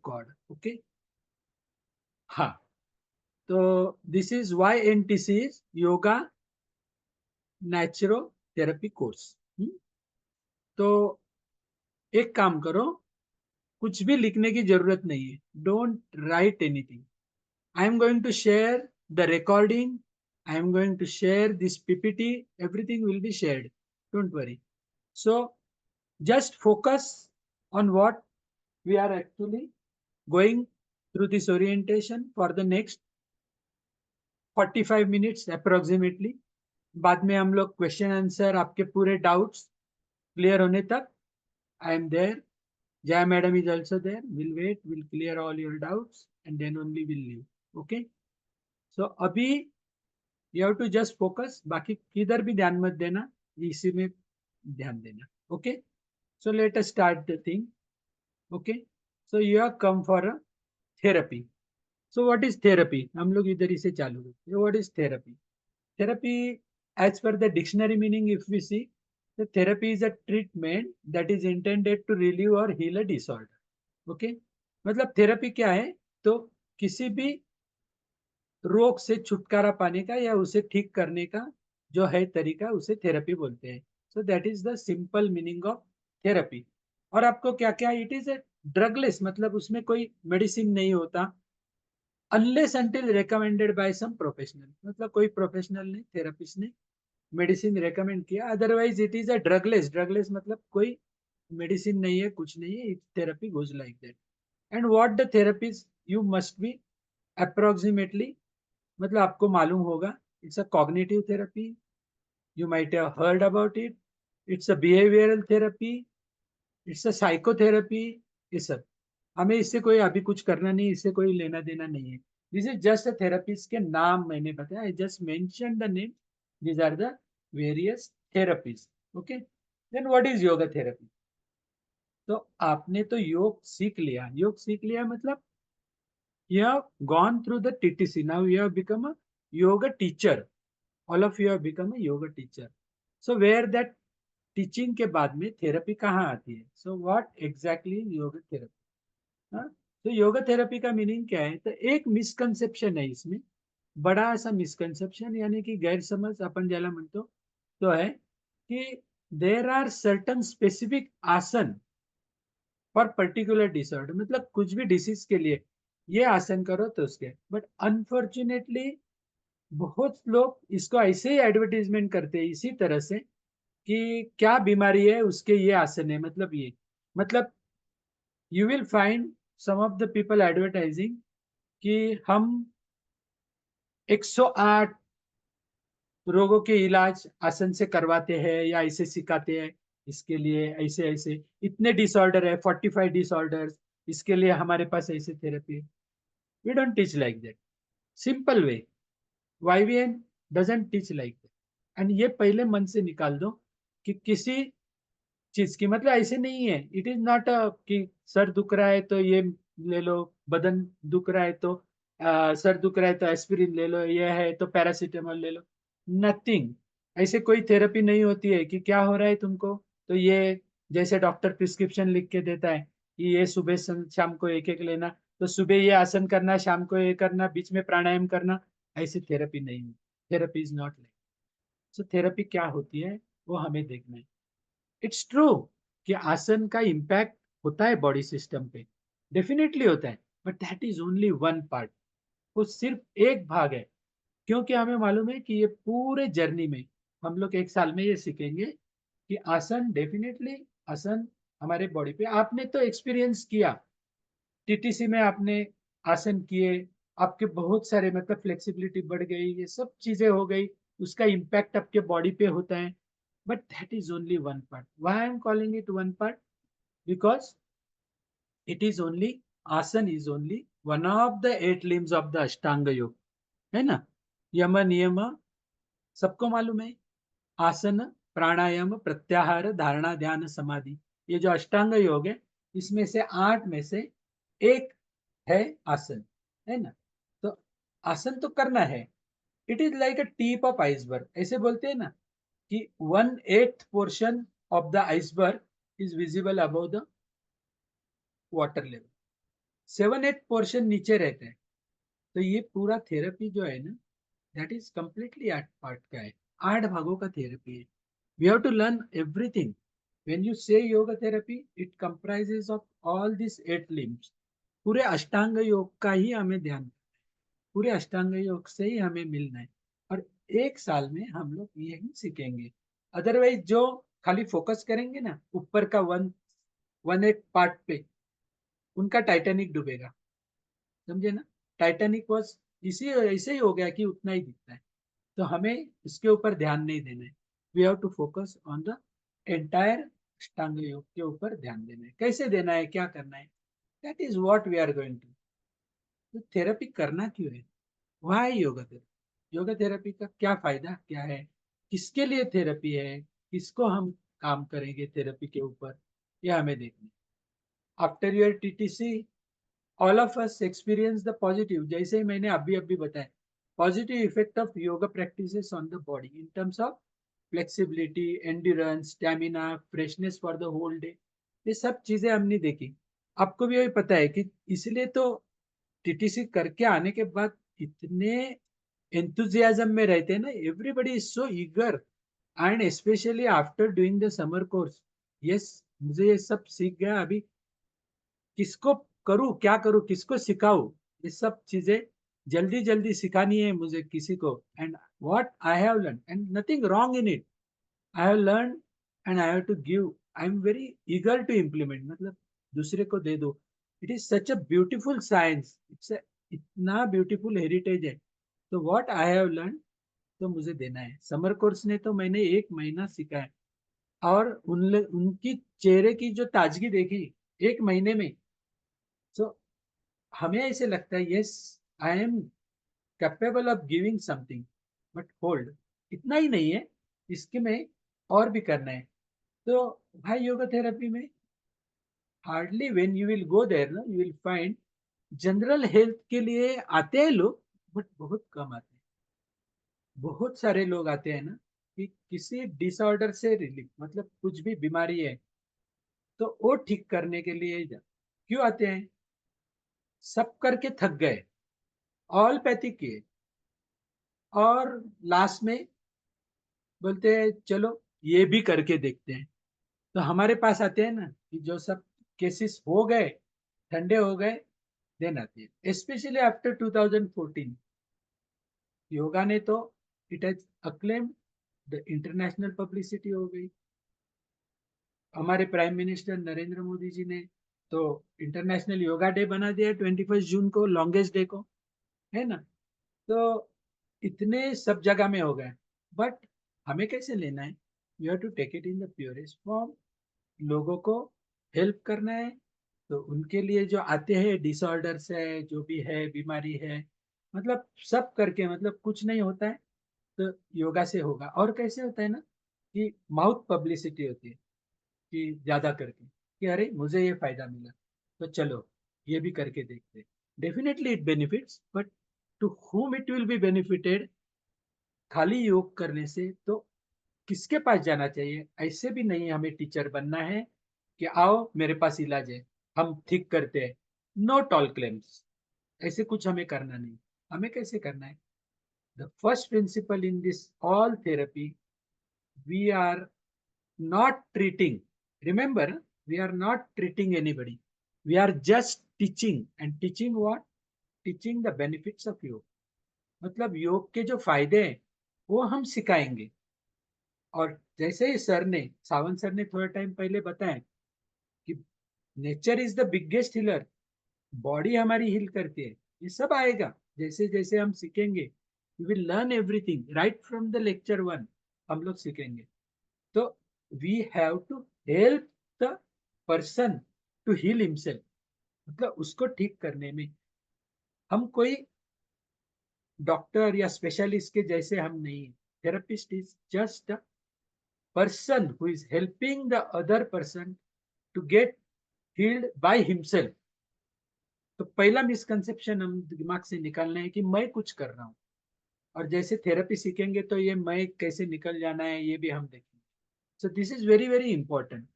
record. Okay. हाँ, तो this is YNTC is yoga naturotherapy course. तो एक काम करो, कुछ भी लिखने की जरूरत नहीं है. Don't write anything. I am going to share the recording. I am going to share this PPT. Everything will be shared. Don't worry. So just focus on what we are actually going through this orientation for the next 45 minutes approximately. बाद में हम लोग question answer, आपके पूरे doubts clear होने तक I am there. Jaya madam is also there. We'll wait. We'll clear all your doubts and then only we'll leave. Okay. So अभी you have to just focus. बाकी किधर भी ध्यान मत देना, इसी में ध्यान देना. Okay. So let us start the thing. Okay. So you have come for a therapy. So what is therapy? हम लोग इधर ही से चालू करते हैं. What is therapy? Therapy, as per the dictionary meaning, if we see, the therapy is a treatment that is intended to relieve or heal a disorder. Okay. मतलब therapy क्या है? तो किसी भी रोग से छुटकारा पाने का या उसे ठीक करने का जो है तरीका, उसे थेरेपी बोलते हैं. सो that is the simple meaning of therapy. और आपको क्या क्या, इट इज ए ड्रगलेस, मतलब उसमें कोई मेडिसिन नहीं होता unless until recommended by some professional. मतलब कोई प्रोफेशनल ने, थेरेपिस्ट ने मेडिसिन रेकमेंड किया, otherwise it is a drugless. Drugless मतलब कोई मेडिसिन नहीं है, कुछ नहीं है. Therapy goes like that. And what the therapies you must be approximately, मतलब आपको मालूम होगा. It's a cognitive therapy. You might have heard about it. It's a behavioural therapy. It's a psychotherapy. ये सब हमें इससे कोई अभी कुछ करना नहीं, इससे कोई लेना देना नहीं है. This is just a therapies के नाम मैंने बताया. I just mention the name. These are the various therapies. Okay. Then what is yoga therapy? तो आपने तो योग सीख लिया. योग सीख लिया मतलब you have gone through the TTC. Now you have become a yoga teacher. All of you have become a yoga teacher. So where that teaching के बाद में थेरेपी कहाँ आती है? So what exactly is yoga therapy? हाँ? तो yoga therapy का meaning क्या है? तो एक मिसकंसेप्शन है इसमें, बड़ा सा मिसकंसेप्शन, यानी कि गैर समझ अपन ज्याला म्हणतो, तो है कि देर आर सर्टन स्पेसिफिक आसन फॉर पर्टिकुलर डिसऑर्डर. मतलब कुछ भी डिसीज के लिए ये आसन करो तो उसके. बट अनफॉर्चुनेटली बहुत लोग इसको ऐसे ही एडवर्टीजमेंट करते हैं इसी तरह से कि क्या बीमारी है उसके ये आसन है. मतलब ये, मतलब you will find some of the people advertising कि हम 108 रोगों के इलाज आसन से करवाते हैं या ऐसे सिखाते हैं. इसके लिए ऐसे ऐसे इतने डिसऑर्डर है, 45 डिसऑर्डर्स, इसके लिए हमारे पास ऐसे therapy. We don't teach like that. Simple way. YVN doesn't teach like that. And ये पहले मन से निकाल दो कि किसी चीज की मतलब ऐसे नहीं है. इट इज नॉट कि सर दुख रहा है तो ये ले लो, बदन दुख रहा है तो सर दुख रहा है तो एस्पिरिन ले लो, ये है तो पैरासीटामोल ले लो. नथिंग. ऐसे कोई थेरेपी नहीं होती है कि क्या हो रहा है तुमको तो ये, जैसे डॉक्टर प्रिस्क्रिप्शन लिख के देता है कि ये सुबह शाम को एक एक लेना, तो सुबह ये आसन करना, शाम को ये करना, बीच में प्राणायाम करना. ऐसी थेरेपी नहीं. Therapy is not like. So therapy क्या होती है वो हमें देखना है. इट्स ट्रू कि आसन का इम्पैक्ट होता है बॉडी सिस्टम पे, डेफिनेटली होता है. But that is only one part. वो सिर्फ एक भाग है. क्योंकि हमें मालूम है कि ये पूरे जर्नी में हम लोग एक साल में ये सीखेंगे कि आसन, डेफिनेटली आसन हमारे बॉडी पे. आपने तो एक्सपीरियंस किया, टीटीसी में आपने आसन किए, आपके बहुत सारे मतलब फ्लेक्सिबिलिटी बढ़ गई, ये सब चीजें हो गई, उसका इम्पैक्ट आपके बॉडी पे होता है. But that is only one part. Why I am calling it one part? Because it is only, asana is only one of the 8 limbs of the Ashtanga yoga. है ना? यम नियम सबको मालूम है. आसन, प्राणायाम, प्रत्याहार, धारणा, ध्यान, समाधि, ये जो अष्टांग योग है, इसमें से 8 में से एक है आसन. है ना? तो आसन तो करना है. It is like a tip of iceberg. ऐसे बोलते हैं ना कि 1/8 portion of the iceberg is visible above the water level. 7-8% नीचे रहता है। तो ये पूरा थेरेपी जो है ना, दैट इज कंप्लीटली 8 पार्ट का है, 8 भागों का थेरेपी है। We have to learn everything. When you say yoga therapy, it comprises of all this 8 limbs. पूरे अष्टांग योग का ही हमें ध्यान, पूरे अष्टांग योग से ही हमें मिलना है। और एक साल में हम लोग यही सीखेंगे। अदरवाइज जो खाली फोकस करेंगे ना ऊपर का वन एक पार्ट पे, उनका टाइटैनिक डूबेगा। समझे ना? टाइटैनिक वॉज इसी ऐसे ही हो गया कि उतना ही दिखता है। तो हमें इसके ऊपर ध्यान नहीं देना है। We have to focus on the entire Ashtanga yoga के ऊपर ध्यान देना है। कैसे देना है, क्या करना है, that is what we are going to. तो थेरेपी करना क्यों है? Why yoga therapy? Yoga therapy का क्या फायदा क्या है? किसके लिए थेरेपी है? किसको हम काम करेंगे थेरेपी के ऊपर? ये हमें देखना है। After your TTC, all of us experience the positive, जैसे ही मैंने अभी अभी बताया, positive effect of yoga practices on the body in terms of flexibility, endurance, stamina, freshness for the whole day. ये सब चीजें हमने देखी। आपको भी यही पता है कि इसलिए तो टीटीसी करके आने के बाद इतने एंथुजियाज्म में रहते हैं ना, everybody is so eager. And specially after doing the summer course, yes, मुझे ये सब सीख गया अभी। किसको करूँ, क्या करूँ, किसको सिखाऊं, ये सब चीजें जल्दी जल्दी सिखानी है मुझे किसी को। And what I have learn, and nothing wrong in it, I have learn and I have to give. I am very eager to implement, मतलब दूसरे को दे दो। It is such a beautiful science, it's इतना beautiful heritage है। तो what I have learn, तो मुझे देना है। समर कोर्स ने तो मैंने 1 महीना सीखा है, और उनकी चेहरे की जो ताजगी देखी 1 महीने में। सो हमें ऐसे लगता है yes, I am capable of giving something. But hold, इतना ही नहीं है, इसके में और भी करना है। तो भाई योगा थेरेपी में hardly when you will go there ना, you will find general health के लिए आते हैं लोग, बट बहुत कम आते हैं। बहुत सारे लोग आते हैं ना कि किसी डिसऑर्डर से रिलीफ, मतलब कुछ भी बीमारी है तो वो ठीक करने के लिए क्यों आते हैं? सब करके थक गए, ऑलपैथिक किए, और लास्ट में बोलते हैं चलो ये भी करके देखते हैं। तो हमारे पास आते हैं ना कि जो सब केसेस हो गए, ठंडे हो गए, देन आती है। स्पेशली आफ्टर 2014 योगा ने तो it has acclaim the international publicity हो गई। हमारे प्राइम मिनिस्टर नरेंद्र मोदी जी ने तो इंटरनेशनल योगा डे बना दिया 21 जून को, लॉन्गेस्ट डे को, है ना? तो इतने सब जगह में हो गए। बट हमें कैसे लेना है? You have to take it in the purest form. लोगों को हेल्प करना है। तो उनके लिए जो आते हैं डिसऑर्डर्स है, जो भी है बीमारी है, मतलब सब करके, मतलब कुछ नहीं होता है तो योगा से होगा। और कैसे होता है ना कि माउथ पब्लिसिटी होती है कि ज्यादा करके कि अरे मुझे ये फायदा मिला, तो चलो ये भी करके देखते। Definitely it benefits, but to whom it will be benefited? खाली योग करने से तो किसके पास जाना चाहिए? ऐसे भी नहीं हमें टीचर बनना है कि आओ मेरे पास इलाज है, हम ठीक करते हैं। नो टॉल क्लेम्स, ऐसे कुछ हमें करना नहीं। हमें कैसे करना है? The first principle in this all therapy, we are not treating. Remember, we are not treating anybody. We are just teaching. And teaching what? Teaching the benefits of yoga. मतलब योग के जो फायदे हैं वो हम सिखाएंगे। और जैसे ही सर ने, सावंत सर ने थोड़ा टाइम पहले बताया कि nature is the biggest healer, body हमारी हील करती है, ये सब आएगा जैसे जैसे हम सीखेंगे। You will learn everything right from the lecture 1, हम लोग सीखेंगे। तो we have to help the person to heal himself, मतलब उसको ठीक करने में। हम कोई डॉक्टर या स्पेशलिस्ट के जैसे हम नहीं। Therapist is just a person who is helping the other person to get healed by himself. तो पहला मिसकंसेप्शन हम दिमाग से निकालना है कि मैं कुछ कर रहा हूँ। और जैसे थेरेपी सीखेंगे तो ये मैं कैसे निकल जाना है ये भी हम देखेंगे। सो this is very very important.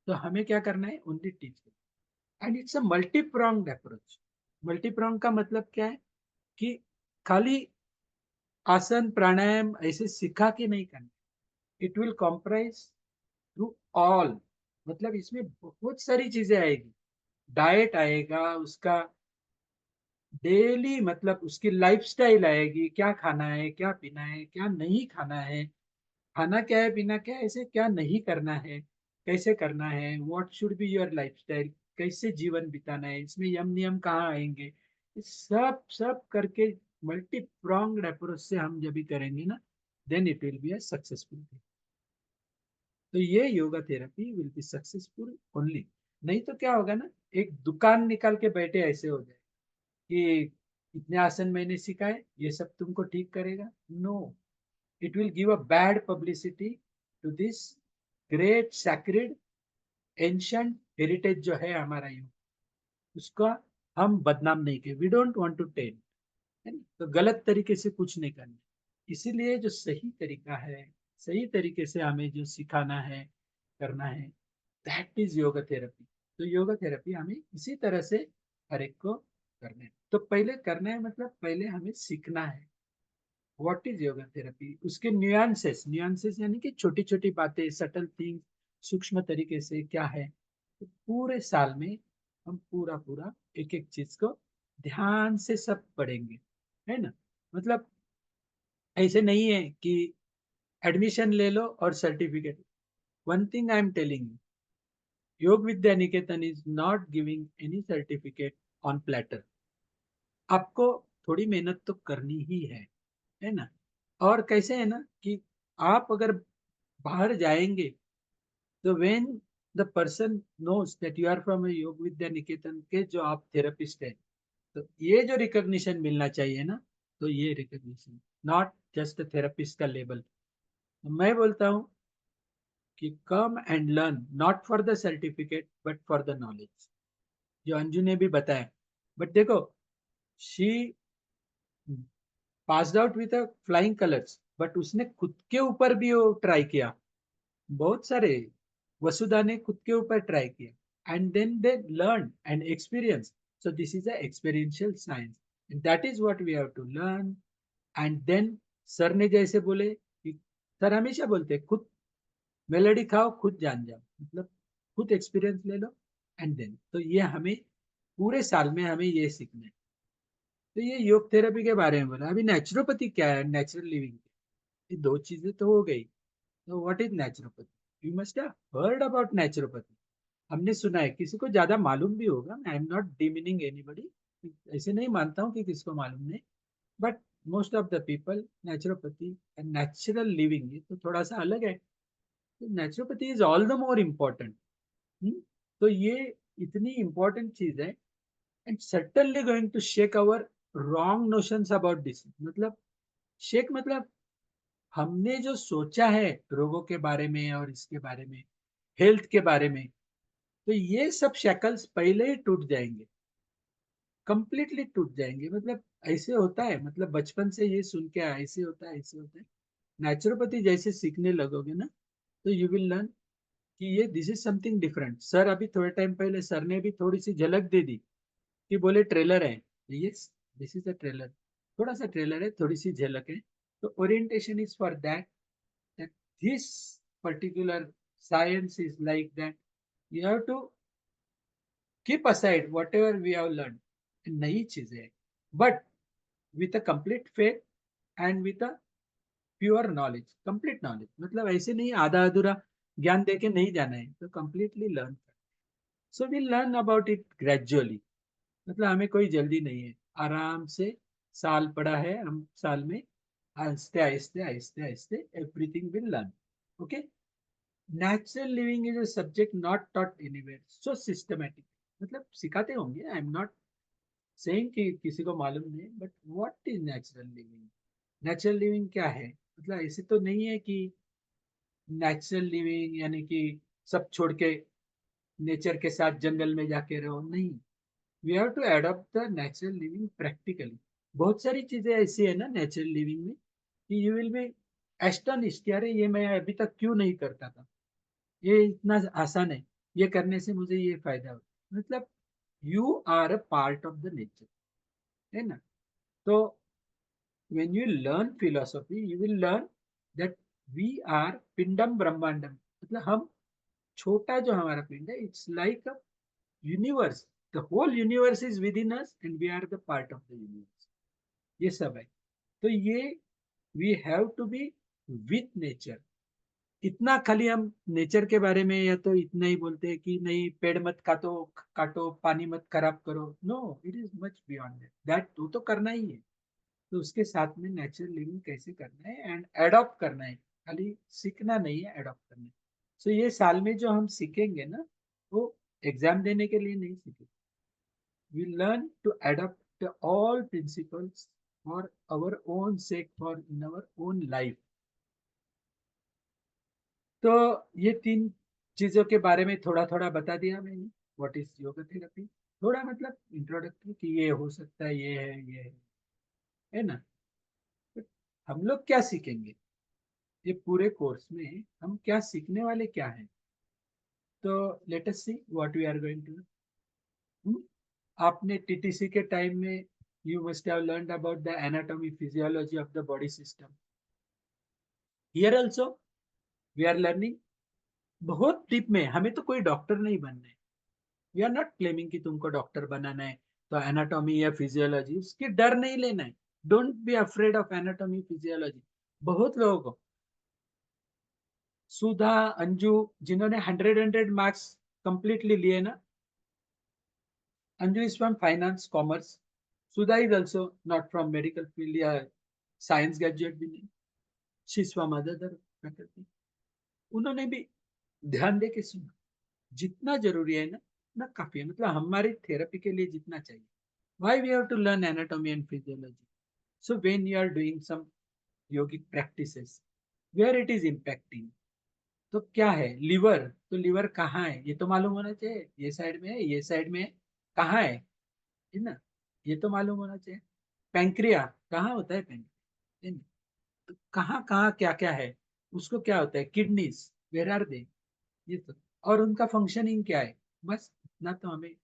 तो हमें क्या करना है? Only teach. And it's a multi pronged approach. Multi prong का मतलब क्या है कि खाली आसन प्राणायाम ऐसे सिखा के नहीं करना, it will comprise through all, मतलब इसमें बहुत सारी चीजें आएगी, डाइट आएगा, उसका डेली मतलब उसकी लाइफस्टाइल आएगी, क्या खाना है, क्या पीना है, क्या नहीं खाना है, खाना क्या है, पीना क्या है, ऐसे क्या नहीं करना है, कैसे करना है, what should be your lifestyle, कैसे जीवन बिताना है, इसमें यम नियम कहाँ आएंगे, ये सब सब करके मल्टी प्रोंग्ड अप्रोच से हम जब भी करेंगे ना, then it will be a successful. तो ये yoga therapy will be successful only. नहीं तो क्या होगा ना, एक दुकान निकाल के बैठे ऐसे हो जाए कि इतने आसन मैंने सिखाए, ये सब तुमको ठीक करेगा। No, it will give a bad publicity to this great sacred ancient heritage जो है हमारा योग, उसका हम बदनाम नहीं किए, we don't want to taint, है ना? तो गलत तरीके से कुछ नहीं करना, इसीलिए जो सही तरीका है, सही तरीके से हमें जो सिखाना है, करना है, दैट इज योगा थेरेपी। तो योगा थेरेपी हमें इसी तरह से हर एक को करना है। तो पहले करना है मतलब पहले हमें सीखना है व्हाट इज योगा थेरेपी, उसके न्यूएंसेस, न्यूएंसेस यानी कि छोटी छोटी बातें, सटल थिंग, सूक्ष्म तरीके से क्या है। तो पूरे साल में हम पूरा पूरा एक एक चीज को ध्यान से सब पढ़ेंगे, है ना? मतलब ऐसे नहीं है कि एडमिशन ले लो और certificate. One thing I am telling you, Yoga Vidya Niketan is not giving any certificate on platter. आपको थोड़ी मेहनत तो करनी ही है ना? और कैसे है ना कि आप अगर बाहर जाएंगे, तो when the person knows that you are from Yoga Vidya निकेतन के जो आप थेरेपिस्ट है, तो ये जो रिकॉग्निशन मिलना चाहिए ना, तो ये रिकॉग्निशन, नॉट जस्ट थेरेपिस्ट का लेबल। मैं बोलता हूँ कि come and learn not for the certificate but for the knowledge, जो अंजू ने भी बताया। बट देखो, she passed out with flying colours, but उसने खुद के ऊपर भी वो ट्राई किया, बहुत सारे, वसुधा ने खुद के ऊपर ट्राई किया, and then they learn and experience. So this is a experiential science, and that is what we have to learn. And then sir ने जैसे बोले कि सर हमेशा बोलते हैं, खुद मेलेडी खाओ खुद जान जाओ, मतलब खुद एक्सपीरियंस ले लो, एंड देन तो ये हमें पूरे साल में हमें ये सीखना है। तो ये योग थेरेपी के बारे में बोला। अभी नेचुरोपैथी क्या है, नेचुरल लिविंग, ये दो चीजें तो हो गई। तो what is naturopathy, you must have heard about naturopathy. हमने सुना है, किसी को ज्यादा मालूम भी होगा, I am not demeaning anybody, ऐसे नहीं मानता हूँ कि किसको मालूम नहीं, but most of the people naturopathy and natural living ये तो थोड़ा सा अलग है। Naturopathy is all the more important. तो ये इतनी इंपॉर्टेंट चीज है, and certainly going to shake our wrong notions about this, मतलब शेक मतलब हमने जो सोचा है रोगों के बारे में और इसके बारे में, हेल्थ के बारे में, तो ये सब शैकल्स पहले ही टूट जाएंगे, कंप्लीटली टूट जाएंगे। मतलब ऐसे होता है, मतलब बचपन से ये सुन के आया, ऐसे होता है, ऐसे होता है। नेचुरोपैथी जैसे सीखने लगोगे ना, तो यू विल लर्न कि ये this is something different. Sir अभी थोड़े टाइम पहले सर ने भी थोड़ी सी झलक दे दी कि बोले ट्रेलर है, yes this is a trailer, थोड़ा सा ट्रेलर है, थोड़ी सी झलक है। तो orientation is for that, that this particular science is like that. You have to keep aside whatever we have learned, नई चीजें, but with a complete faith and with a pure knowledge, complete knowledge, मतलब ऐसे नहीं आधा अधूरा ज्ञान देके नहीं जाना है, तो कंप्लीटली लर्न कर। So we learn about it gradually, मतलब हमें कोई जल्दी नहीं है, आराम से साल पड़ा है, हम साल में आहिस्ते आहिस्ते आहिस्ते आहिस्ते everything will learn. Okay, natural living is a subject not taught anywhere so systematic, मतलब सिखाते होंगे, आई एम नॉट सेइंग कि किसी को मालूम नहीं, but what is natural living, natural living क्या है, मतलब ऐसे तो नहीं है कि नेचुरल लिविंग यानी कि सब छोड़ के नेचर के साथ जंगल में जाके रहो, नहीं। We have to adopt the natural living practically. बहुत सारी चीजें ऐसी है ना नेचुरल लिविंग में कि यू विल बी एस्टनिश्ड, अरे ये मैं अभी तक क्यों नहीं करता था, ये इतना आसान है, ये करने से मुझे ये फायदा हो, मतलब you are a part of the nature, है ना? तो when you learn philosophy, you will learn that we are pindam brahmandam. मतलब हम छोटा जो हमारा पिंड है, it's like a universe. The whole universe is within us and we are the part of the universe. ये सब है. तो ये we have to be with nature. इतना खाली हम नेचर के बारे में या तो इतना ही बोलते हैं कि नहीं पेड़ मत काटो पानी मत खराब करो. No, it is much beyond that. तो करना ही है. तो उसके साथ में नेचुरल लिविंग कैसे करना है एंड एडॉप्ट करना है. खाली सीखना नहीं है, एडॉप्ट करना है. सो ये साल में जो हम सीखेंगे ना, वो एग्जाम देने के लिए नहीं सीखेंगे. We learn to adopt all principles for our own sake, for in our own life. तो ये 3 चीजों के बारे में थोड़ा थोड़ा बता दिया मैंने. व्हाट इज योगा थेरेपी, थोड़ा मतलब इंट्रोडक्टरी कि ये हो सकता है, ये है ना. तो हम लोग क्या सीखेंगे ये पूरे कोर्स में, हम क्या सीखने वाले क्या हैं. तो let us see what we are going to. आपने टीटीसी के टाइम में you must have learned about the anatomy physiology of the body system. Here also we are learning बहुत डीप में. हमें तो कोई डॉक्टर नहीं बनना है. वी आर नॉट क्लेमिंग कि तुमको डॉक्टर बनाना है तो एनाटॉमी या फिजियोलॉजी उसकी डर नहीं लेना है. Don't be afraid of anatomy physiology. बहुत लोगों को, सुधा, अंजू, जिन्होंने 100 मार्क्स कंप्लीटली लिए ना, Anju is from finance commerce. Sudha is also not from medical field या साइंस ग्रेजुएट भी नहीं. She is from other faculty. उन्होंने भी ध्यान दे के सुना. जितना जरूरी है ना काफी है. मतलब हमारी थेरेपी के लिए जितना चाहिए. Why we have to learn anatomy and physiology? So when you are doing some yogic practices, where it is impacting, तो क्या है लिवर. तो लिवर कहाँ है ये तो मालूम होना चाहिए. ये साइड में है, ये साइड में है, कहाँ है ना, ये तो मालूम होना चाहिए. पैंक्रिया कहाँ होता है, पैंक्रिया है ना? तो कहाँ कहाँ क्या क्या है, उसको क्या होता है, किडनीज वेर आर दे, ये तो. और उनका फंक्शनिंग क्या है, बस ना. तो हमें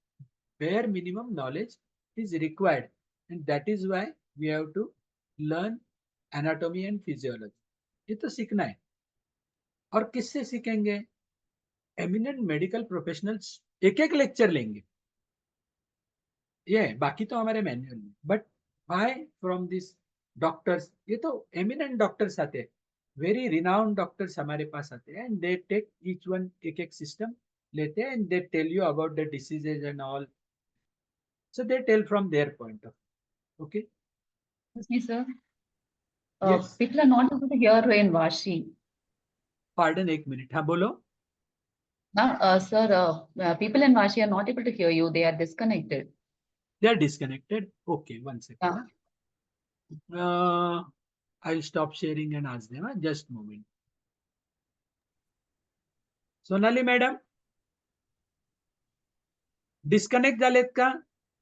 bare minimum knowledge is required, and that is why we have to learn anatomy and physiology. ये तो सीखना है. और किससे सीखेंगे, एमिनेंट मेडिकल प्रोफेशनल्स एक एक लेक्चर लेंगे. ये बाकी तो हमारे मैनुअल में. But why from this doctors, ये तो एमिनेंट डॉक्टर्स आते हैं, वेरी रिनाउंड डॉक्टर्स हमारे पास आते हैं. And they take each one एक एक सिस्टम लेते हैं and they tell you about the diseases and all. So they tell from their point of view. Okay. Excuse me, sir. Yes. People are not able to hear in Vashi. Pardon, एक minute. हाँ बोलो. Now, sir, people in Vashi are not able to hear you. They are disconnected. They are disconnected. Okay, 1 second. I'll stop sharing and ask them. Just a moment. Sonali madam, disconnect झालेत का?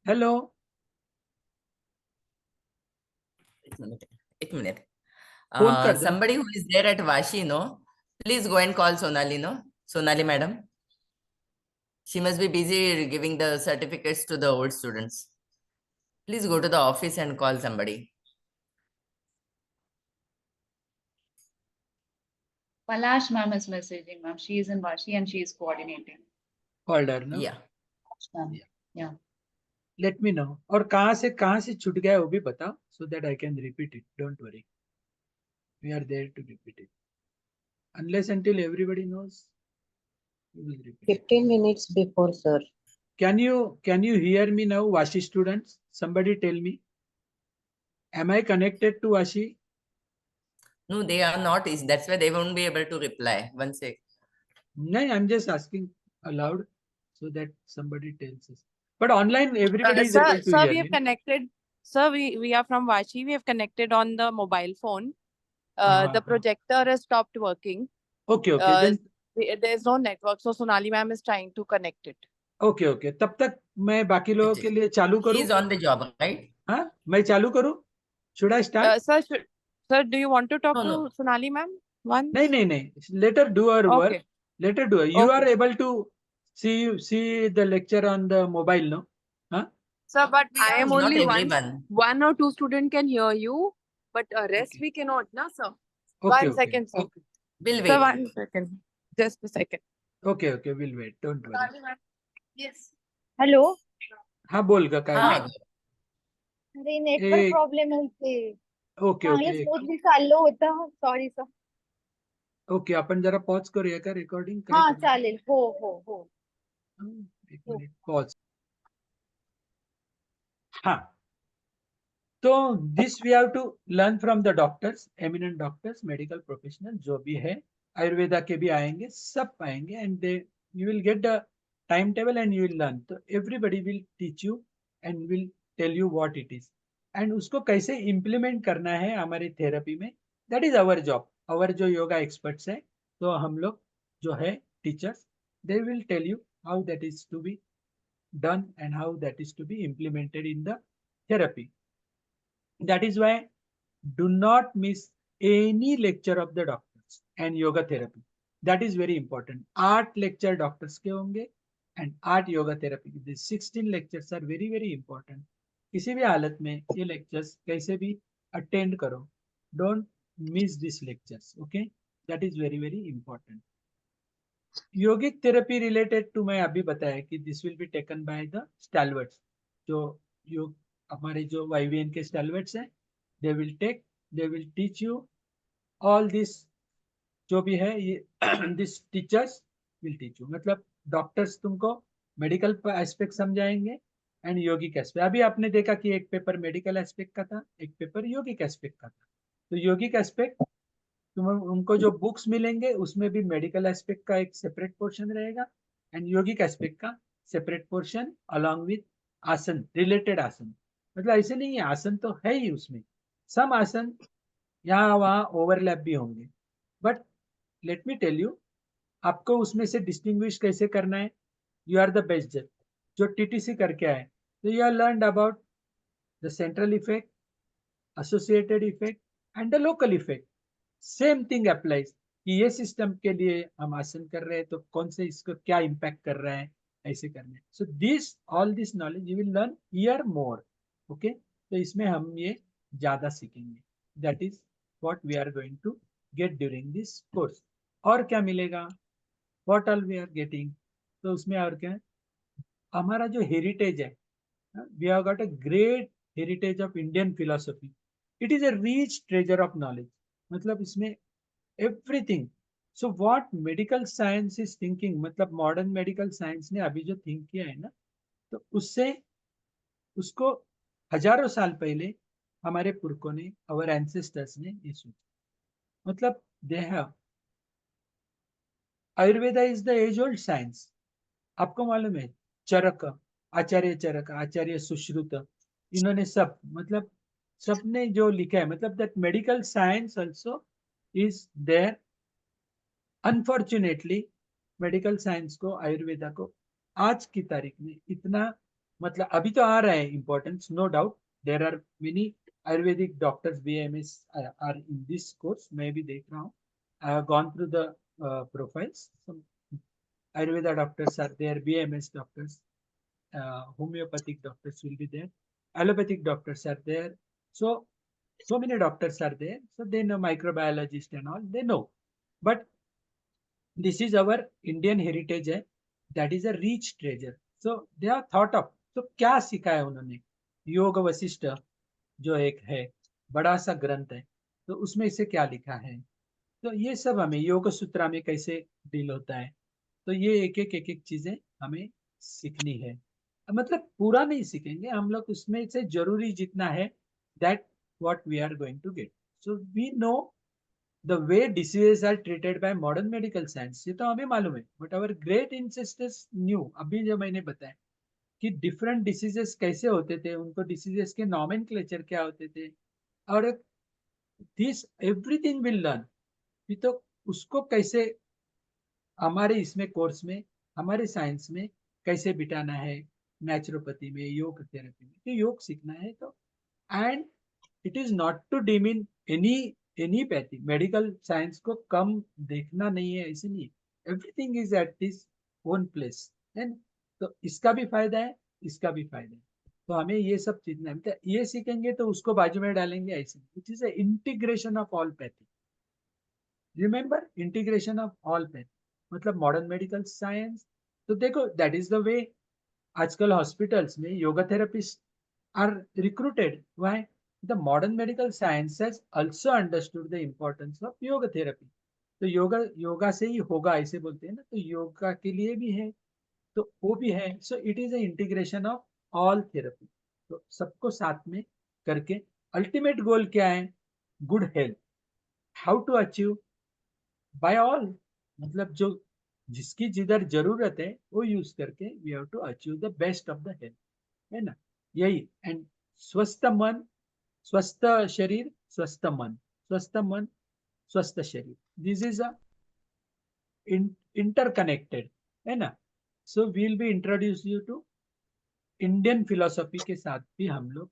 Hello. एक minute. Phone कर दो. Somebody who is there at Vashi, no? Please go and call Sonali, no? Sonali madam. She must be busy giving the certificates to the old students. Please go to the office and call somebody. Palash ma'am is messaging, ma'am. She is in Vashi and she is coordinating. Called her, no? Yeah. Yeah. Let me know. और कहाँ से छूट गया वो भी बताओ, so that I can repeat it. Don't worry. We are there to repeat it. Unless until everybody knows, we will repeat. 15 minutes before, sir. Can you hear me now, Vashi students? Somebody tell me. Am I connected to Vashi? No, they are not. That's why they won't be able to reply. One sec. No, I'm just asking aloud so that somebody tells us. But online, everybody is able to Sir, hear. we have connected. Sir, we are from Vashi. We have connected on the mobile phone. The projector has stopped working. Okay. Then there's no network, so Sonali ma'am is trying to connect it. Okay. तब तक मैं बाकी लोगों के लिए चालू He करूं. is on the job, right? हाँ, मैं चालू करूं. Should I start? Sir, do you want to talk No, to no. Sonali ma'am once? नहीं. Let her do her work. Okay. Let her do it. You Okay. are able to see the lecture on the mobile, no? Sir, but I am Not only everyone. one or two student can hear you, but rest Okay. we cannot, na, sir. Okay, 1 second, sir. okay, We'll Sir, wait. 1 second. Just a second. okay, okay, we'll wait. Don't worry. Yes. Hello हाँ बोल ग काय हाँ, बोल. अरे network एक- problem होते okay चांगलं ओके स्मूथली चाललं होतं सॉरी सर ओके आपण जरा पॉज करूया का रेकॉर्डिंग हा चालेल हो हो हो एक मिनिट पॉज. हाँ तो this we have to learn from the doctors, eminent doctors, medical professional जो भी है, आयुर्वेदा के भी आएंगे, सब आएंगे and they you will get the time table and you will learn. तो everybody will teach you and will tell you what it is and उसको कैसे इम्प्लीमेंट करना है हमारी थेरेपी में. That is our job. Our जो yoga experts है तो हम लोग जो है teachers, they will tell you how that is to be done and how that is to be implemented in the therapy. That is why do not miss any lecture of the doctors and yoga therapy. That is very important. 8 lecture doctors के होंगे and 8 yoga therapy. These 16 lectures are very very important. किसी भी हालत में ये lectures कैसे भी attend करो. Don't miss these lectures. Okay, that is very very important. Yogic therapy related to मैं अभी बताया कि this will be taken by the stalwarts. जो योग हमारे जो YVN के स्टैलवर्ट्स हैं, they will teach you all this जो भी है ये this teachers will teach you. मतलब डॉक्टर्स तुमको मेडिकल एस्पेक्ट समझाएंगे एंड योगिक एस्पेक्ट. अभी आपने देखा कि एक पेपर मेडिकल एस्पेक्ट का था, एक पेपर योगिक एस्पेक्ट का था. तो योगिक एस्पेक्ट उनको जो बुक्स मिलेंगे उसमें भी मेडिकल एस्पेक्ट का एक सेपरेट पोर्शन रहेगा एंड योगिक एस्पेक्ट का सेपरेट पोर्शन अलॉन्ग विद आसन, रिलेटेड आसन. मतलब ऐसे नहीं है, आसन तो है ही उसमें, सम आसन यहाँ वहाँ ओवरलैप भी होंगे. But let me tell you, आपको उसमें से डिस्टिंग्विश कैसे करना है. यू आर द बेस्ट जज. जो TTC करके आए तो you are learn about the central effect, associated effect and the local effect. Same thing applies कि ये सिस्टम के लिए हम आसन कर रहे हैं तो कौन से इसको क्या इम्पैक्ट कर रहा है, ऐसे करना है. So this all this knowledge you will learn here more. Okay, तो इसमें हम ये ज्यादा सीखेंगे. That is what we are going to get during this course. और क्या मिलेगा, what all we are getting. तो उसमें और क्या है, हमारा जो हेरिटेज है, we have got a great heritage of Indian philosophy. It is a rich treasure of knowledge. मतलब इसमें everything. So what medical science is thinking, मतलब मॉडर्न मेडिकल साइंस ने अभी जो थिंक किया है ना, तो उससे उसको हजारों साल पहले हमारे पुरखों ने, अवर एंसेस्टर्स ने ये सोचा. मतलब they have, Ayurveda is the age old science. आपको मालूम है चरक, आचार्य सुश्रुत, इन्होंने सब मतलब सबने जो लिखा है, मतलब that medical science also is there. Unfortunately medical science को, आयुर्वेदा को आज की तारीख में इतना, मतलब अभी तो आ रहा है importance, no doubt. There are many ayurvedic doctors BMS are in this course. मैं भी देख रहा हूँ, I have gone through the profiles. Ayurveda doctors are there, BMS doctors, homeopathic doctors will be there, allopathic doctors are there. So many doctors are there. So they know microbiologist and all, they know. But this is our Indian heritage, that is a rich treasure. So they have thought of. तो क्या सीखा है उन्होंने. योग वशिष्ठ जो एक है बड़ा सा ग्रंथ है, तो उसमें इसे क्या लिखा है. तो ये सब हमें योग सूत्रा में कैसे डील होता है, तो ये एक चीजें हमें सीखनी है. मतलब पूरा नहीं सीखेंगे हम लोग, उसमें से जरूरी जितना है, that what we are going to get. So we know the way diseases are treated by modern medical science, ये तो हमें मालूम है. But our great ancestors knew, अभी जो मैंने बताया कि डिफरेंट डिसीजेस कैसे होते थे, उनको डिसीजेस के नॉमेनक्लेचर क्या होते थे, और दिस एवरीथिंग विल लर्न. तो उसको कैसे हमारे इसमें कोर्स में, हमारे साइंस में कैसे बिठाना है, नेचुरोपैथी में, योग थेरेपी में. तो योग सीखना है तो, and it is not to demean any pathy. Medical science को कम देखना नहीं है, ऐसे नहीं. Everything is at this own place. And तो इसका भी फायदा है, इसका भी फायदा है. तो हमें ये सब चीज नहीं, मतलब ये सीखेंगे तो उसको बाजू में डालेंगे ऐसे, it is integration of all pathy. Remember integration of all pathy मतलब मॉडर्न मेडिकल साइंस। तो देखो दैट इज द वे आजकल हॉस्पिटल्स में yoga therapist are recruited. Why? The modern medical science has also understood the importance of yoga therapy. तो yoga yoga से ही होगा ऐसे बोलते हैं ना, तो योगा के लिए भी है, तो वो भी है। So it is a integration of all therapy. तो सबको साथ में करके अल्टीमेट गोल क्या है? Good health. How to achieve? By all, मतलब जो जिसकी जिधर जरूरत है वो यूज करके we have to achieve the best of the health, है ना? यही। एंड स्वस्थ मन, स्वस्थ शरीर, स्वस्थ मन, स्वस्थ मन, स्वस्थ शरीर, दिस इज अ इंटरकनेक्टेड, है ना? So we'll be introduce you to Indian philosophy के साथ भी हम लोग।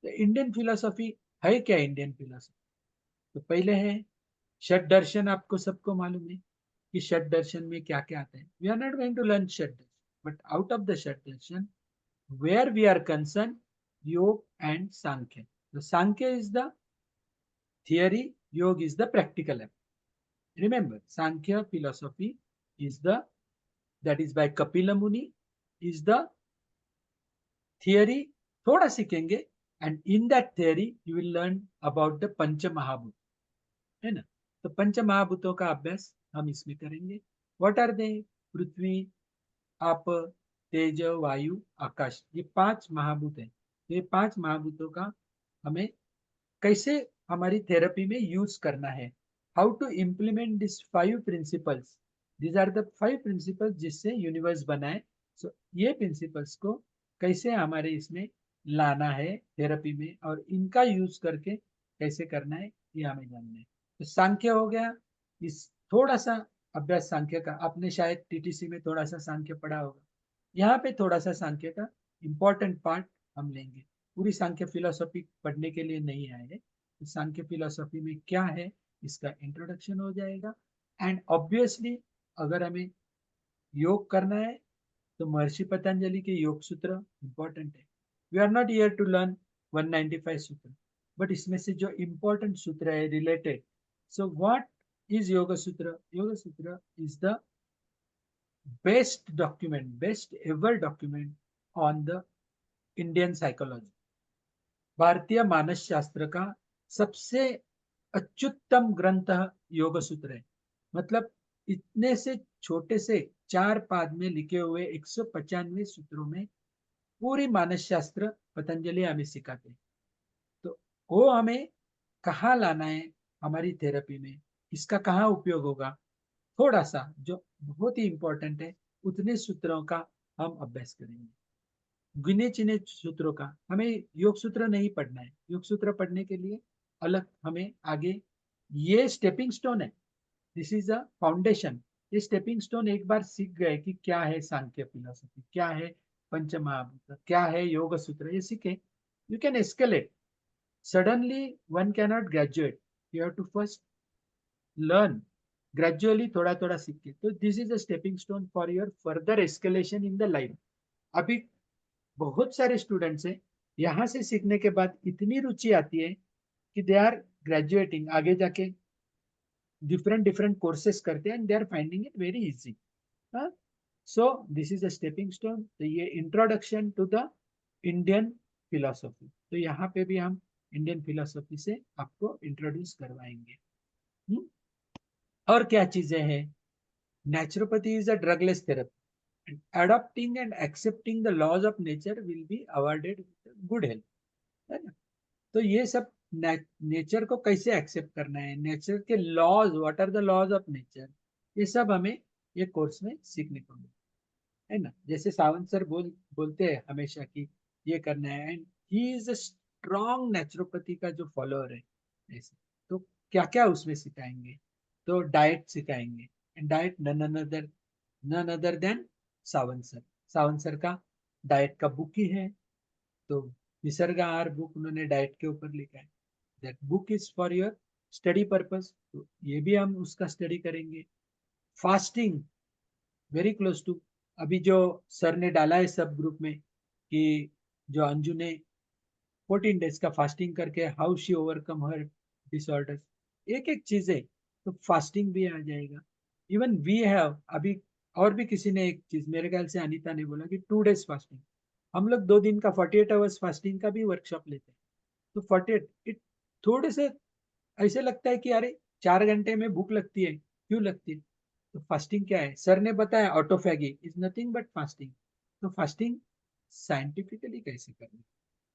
तो इंडियन फिलोसॉफी है क्या? इंडियन फिलोसॉफी तो पहले है षट दर्शन। आपको सबको मालूम है कि षट दर्शन में क्या क्या आता है। We are not going to learn Shat Darshan, but out of the Shat Darshan where we are concern, yoga and Sankhya. तो Sankhya is the theory, yoga is the practical app. Remember, Sankhya philosophy is the, that is by Kapila Muni, is the theory. थोड़ा सीखेंगे and in that theory you will learn about the पंच महाभूत, है ना? तो पंच महाभूतों का अभ्यास हम इसमें करेंगे। What are they? पृथ्वी, आप, तेज, वायु, आकाश, ये 5 महाभूत हैं। ये 5 महाभूतों का हमें कैसे हमारी थेरेपी में यूज करना है। How to implement this 5 principles. These are the 5 principles जिससे यूनिवर्स बना है। सो ये प्रिंसिपल्स को कैसे हमारे इसमें लाना है थेरेपी में, और इनका यूज करके कैसे करना है ये हमें जानना है। तो सांख्य हो गया। इस थोड़ा सा अभ्यास सांख्य का आपने शायद टीटीसी में थोड़ा सा सांख्य पढ़ा होगा। यहाँ पे थोड़ा सा सांख्य का इम्पोर्टेंट पार्ट हम लेंगे। पूरी सांख्य फिलोसॉफी पढ़ने के लिए नहीं आए हैं। सांख्य फिलोसॉफी में क्या है इसका इंट्रोडक्शन हो जाएगा। एंड ऑब्वियसली अगर हमें योग करना है तो महर्षि पतंजलि के योग सूत्र इंपॉर्टेंट है। We are not here to learn 195 sutra, but इसमें से जो इंपॉर्टेंट सूत्र है रिलेटेड। सो व्हाट इज योग सूत्र? योग सूत्र is the best document, best ever document on the Indian psychology. भारतीय मानसशास्त्र का सबसे अत्युत्तम ग्रंथ योग सूत्र है। मतलब इतने से छोटे से 4 पाद में लिखे हुए 195 सूत्रों में पूरी मानसशास्त्र पतंजलि हमें सिखाते हैं। तो वो हमें कहाँ लाना है हमारी थेरेपी में, इसका कहाँ उपयोग होगा, थोड़ा सा जो बहुत ही इंपॉर्टेंट है उतने सूत्रों का हम अभ्यास करेंगे। गिने चुने सूत्रों का हमें योग सूत्र नहीं पढ़ना है। योग सूत्र पढ़ने के लिए अलग हमें आगे, ये स्टेपिंग स्टोन है, दिस इज अ फाउंडेशन। ये स्टेपिंग स्टोन एक बार सीख गए कि क्या है सांख्य फिलोसफी, क्या है पंचमहाभूत, क्या है योग सूत्र, ये सीखे, you can escalate. Suddenly one cannot graduate, you have to first learn gradually, थोड़ा थोड़ा सीख के। तो this is a stepping stone for your further escalation in the life. अभी बहुत सारे स्टूडेंट्स हैं, यहाँ से सीखने के बाद इतनी रुचि आती है कि दे आर ग्रेजुएटिंग, आगे जाके डिफरेंट डिफरेंट कोर्सेस करते हैं and they are finding it very easy. So this is a stepping stone. तो ये introduction to the Indian philosophy. तो यहाँ पे भी हम इंडियन फिलोसॉफी से आपको इंट्रोड्यूस करवाएंगे। और क्या चीजें हैं? Naturopathy is a drugless therapy. Adopting and accepting the laws of nature will be awarded with good health, है ना? तो ये सब नेचर को कैसे एक्सेप्ट करना है, नेचर के laws, what are the laws of nature, ये सब हमें ये कोर्स में सीखने को मिले, है ना? जैसे सावंत सर बोलते हैं हमेशा कि ये करना है, and he is a strong naturopathy का जो फॉलोअर है ऐसे। तो क्या क्या उसमें सिखाएंगे? तो डाइट सिखाएंगे, and diet none other than Sawant sir. Sawant sir का डाइट का बुक ही है, तो निसर्ग आहार बुक उन्होंने डाइट के ऊपर लिखा है। That book is for your study purpose, तो ये भी हम उसका स्टडी करेंगे। फास्टिंग वेरी क्लोज टू, अभी जो सर ने डाला है सब ग्रुप में कि जो अंजू ने 14 डेज का फास्टिंग करके how she overcome her disorders, एक एक चीजें, तो फास्टिंग भी आ जाएगा। इवन वी हैव अभी, और भी किसी ने एक चीज, मेरे ख्याल से अनीता ने बोला कि 2 डेज फास्टिंग, हम लोग 2 दिन का 48 आवर्स फास्टिंग का भी वर्कशॉप लेते हैं। तो 48 इट थोड़े से ऐसे लगता है कि अरे 4 घंटे में भूख लगती है, क्यों लगती है? तो फास्टिंग क्या है, सर ने बताया autophagy is nothing but fasting. तो फास्टिंग साइंटिफिकली कैसे करना,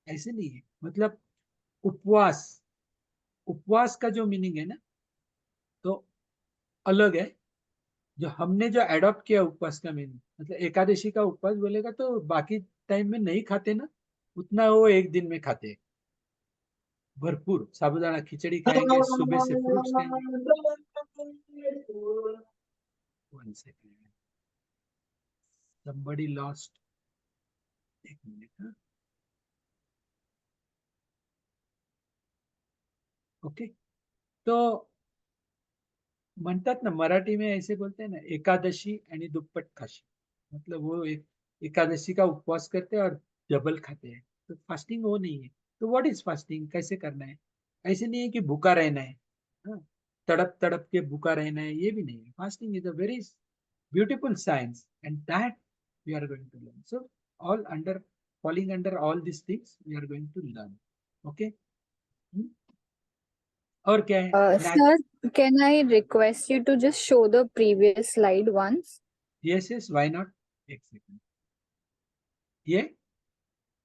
ऐसे नहीं है, मतलब उपवास, उपवास का जो मीनिंग है ना, तो अलग है। जो हमने जो एडॉप्ट किया उपवास का मीनिंग, मतलब एकादशी का उपवास बोलेगा तो बाकी टाइम में नहीं खाते ना, उतना वो एक दिन में खाते हैं, भरपूर साबुदाना खिचड़ी खाएंगे, सुबह से फ्रूट्स खाएंगे। One second. Somebody lost. एक मिनट, हाँ, ओके। तो म्हणतात ना, मराठी में ऐसे बोलते हैं ना, एकादशी आणि दुप्पट खाशी, मतलब वो एक एकादशी का उपवास करते हैं और डबल खाते हैं। तो फास्टिंग वो नहीं है। तो व्हाट इज फास्टिंग, कैसे करना है? ऐसे नहीं है कि भूखा रहना है, हाँ, तड़प तड़प के भूखा रहना है, ये भी नहीं है। Fasting is a very beautiful science, and that we are going to learn. So all under, falling under all these things we are going to learn. Okay. Hmm? और क्या है? Sir, can I request you to just show the previous slide once? Yes, yes, why not? एक second. ये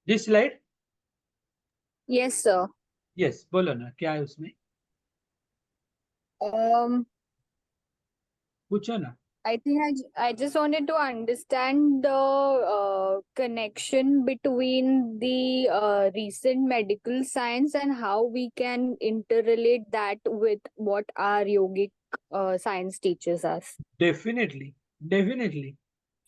this slide? Yes, sir. Yes, बोलो ना, क्या है उसमें, Um, पूछो ना। I think I just wanted to understand the connection between the recent medical science and how we can interrelate that with what our yogic science teaches us. Definitely, definitely,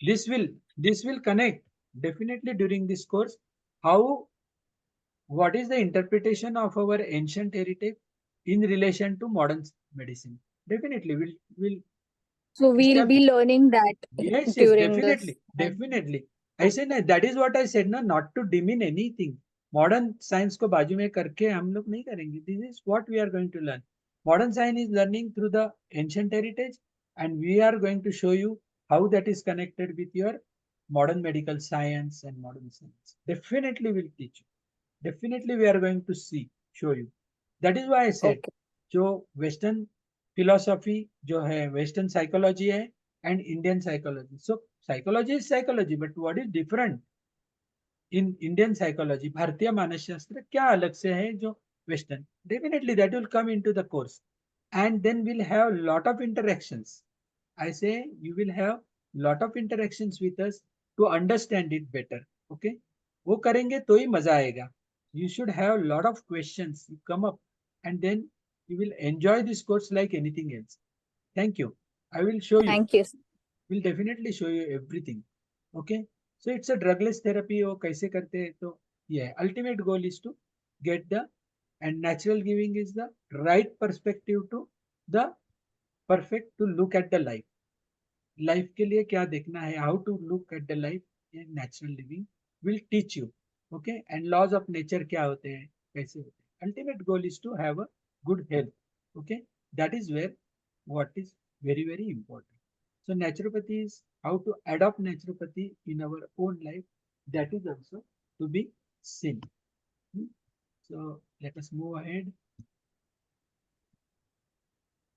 this will connect definitely during this course. How, what is the interpretation of our ancient heritage in relation to modern medicine? Definitely, will So we'll establish. be learning that Yes, yes, during this. definitely, definitely. ऐसे नहीं, that is what I said ना, not to demean anything. Modern science को बाजू में करके हम लोग नहीं करेंगे. This is what we are going to learn. Modern science is learning through the ancient heritage, and we are going to show you how that is connected with your modern medical science and modern science. Definitely will teach you. Definitely we are going to see, show you. That is why I said, Okay. जो western philosophy जो है, western psychology है and Indian psychology. So psychology is psychology, but what is different in Indian psychology, भारतीय मानसशास्त्र क्या अलग से है जो western? Definitely that will come into the course, and then will have lot of interactions. I say you will have lot of interactions with us to understand it better. Okay, वो करेंगे तो ही मजा आएगा. You should have lot of questions you come up, and then you will enjoy this course like anything else. Thank you. I will show you. Thank you. Will definitely show you everything. Okay, so it's a drugless therapy. वो कैसे करते हैं, तो ये है. Ultimate goal is to get the, and natural giving is the right perspective to the perfect to look at the life. Life के लिए क्या देखना है, how to look at the life in natural living will teach you. Okay, and laws of nature क्या होते हैं, कैसे होते हैं. Ultimate goal is to have a good health. Okay, that is where what is very very important. So naturopathy is how to adopt naturopathy in our own life. That is also to be seen. So let us move ahead.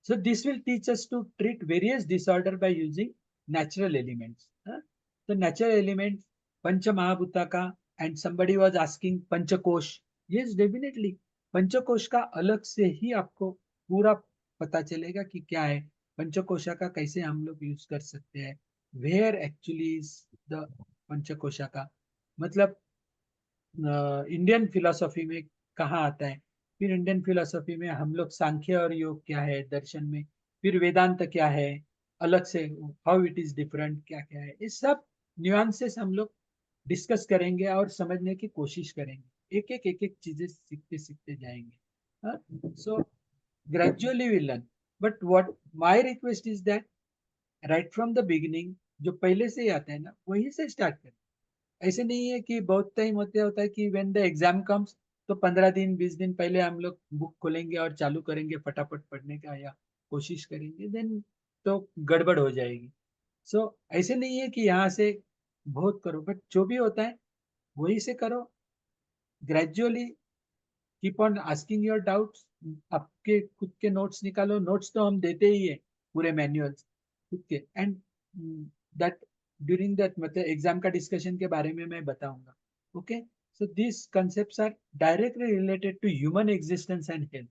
So this will teach us to treat various disorder by using natural elements. So natural elements, Pancha Mahabhutaka, and somebody was asking Panchakosh. Yes, definitely. पंचकोश का अलग से ही आपको पूरा पता चलेगा कि क्या है पंचकोशा का, कैसे हम लोग यूज कर सकते हैं, वेयर एक्चुअली इज द पंचकोशा का मतलब इंडियन फिलोसॉफी में कहाँ आता है. फिर इंडियन फिलोसॉफी में हम लोग सांख्य और योग क्या है दर्शन में, फिर वेदांत क्या है अलग से, हाउ इट इज डिफरेंट, क्या क्या है, इस सब न्यूआंसेस हम लोग डिस्कस करेंगे और समझने की कोशिश करेंगे. एक एक चीजें सीखते सीखते जाएंगे. So gradually will learn, but what my request is that right from the beginning, जो पहले से ही आता है ना वही से स्टार्ट करें. ऐसे नहीं है कि बहुत टाइम होता है कि व्हेन द एग्जाम कम्स तो 15 दिन 20 दिन पहले हम लोग बुक खोलेंगे और चालू करेंगे फटाफट पढ़ने का या कोशिश करेंगे, देन तो गड़बड़ हो जाएगी। सो ऐसे नहीं है कि यहाँ से बहुत करो, बट जो भी होता है वही से करो gradually. Keep on asking your doubts, आपके खुद के नोट्स निकालो, नोट्स तो हम देते ही है पूरे मैनुअल्स खुद के, एंड दैट ड्यूरिंग दैट मतलब एग्जाम का डिस्कशन के बारे में मैं बताऊंगा। Okay, so this concepts are directly related to human existence and health.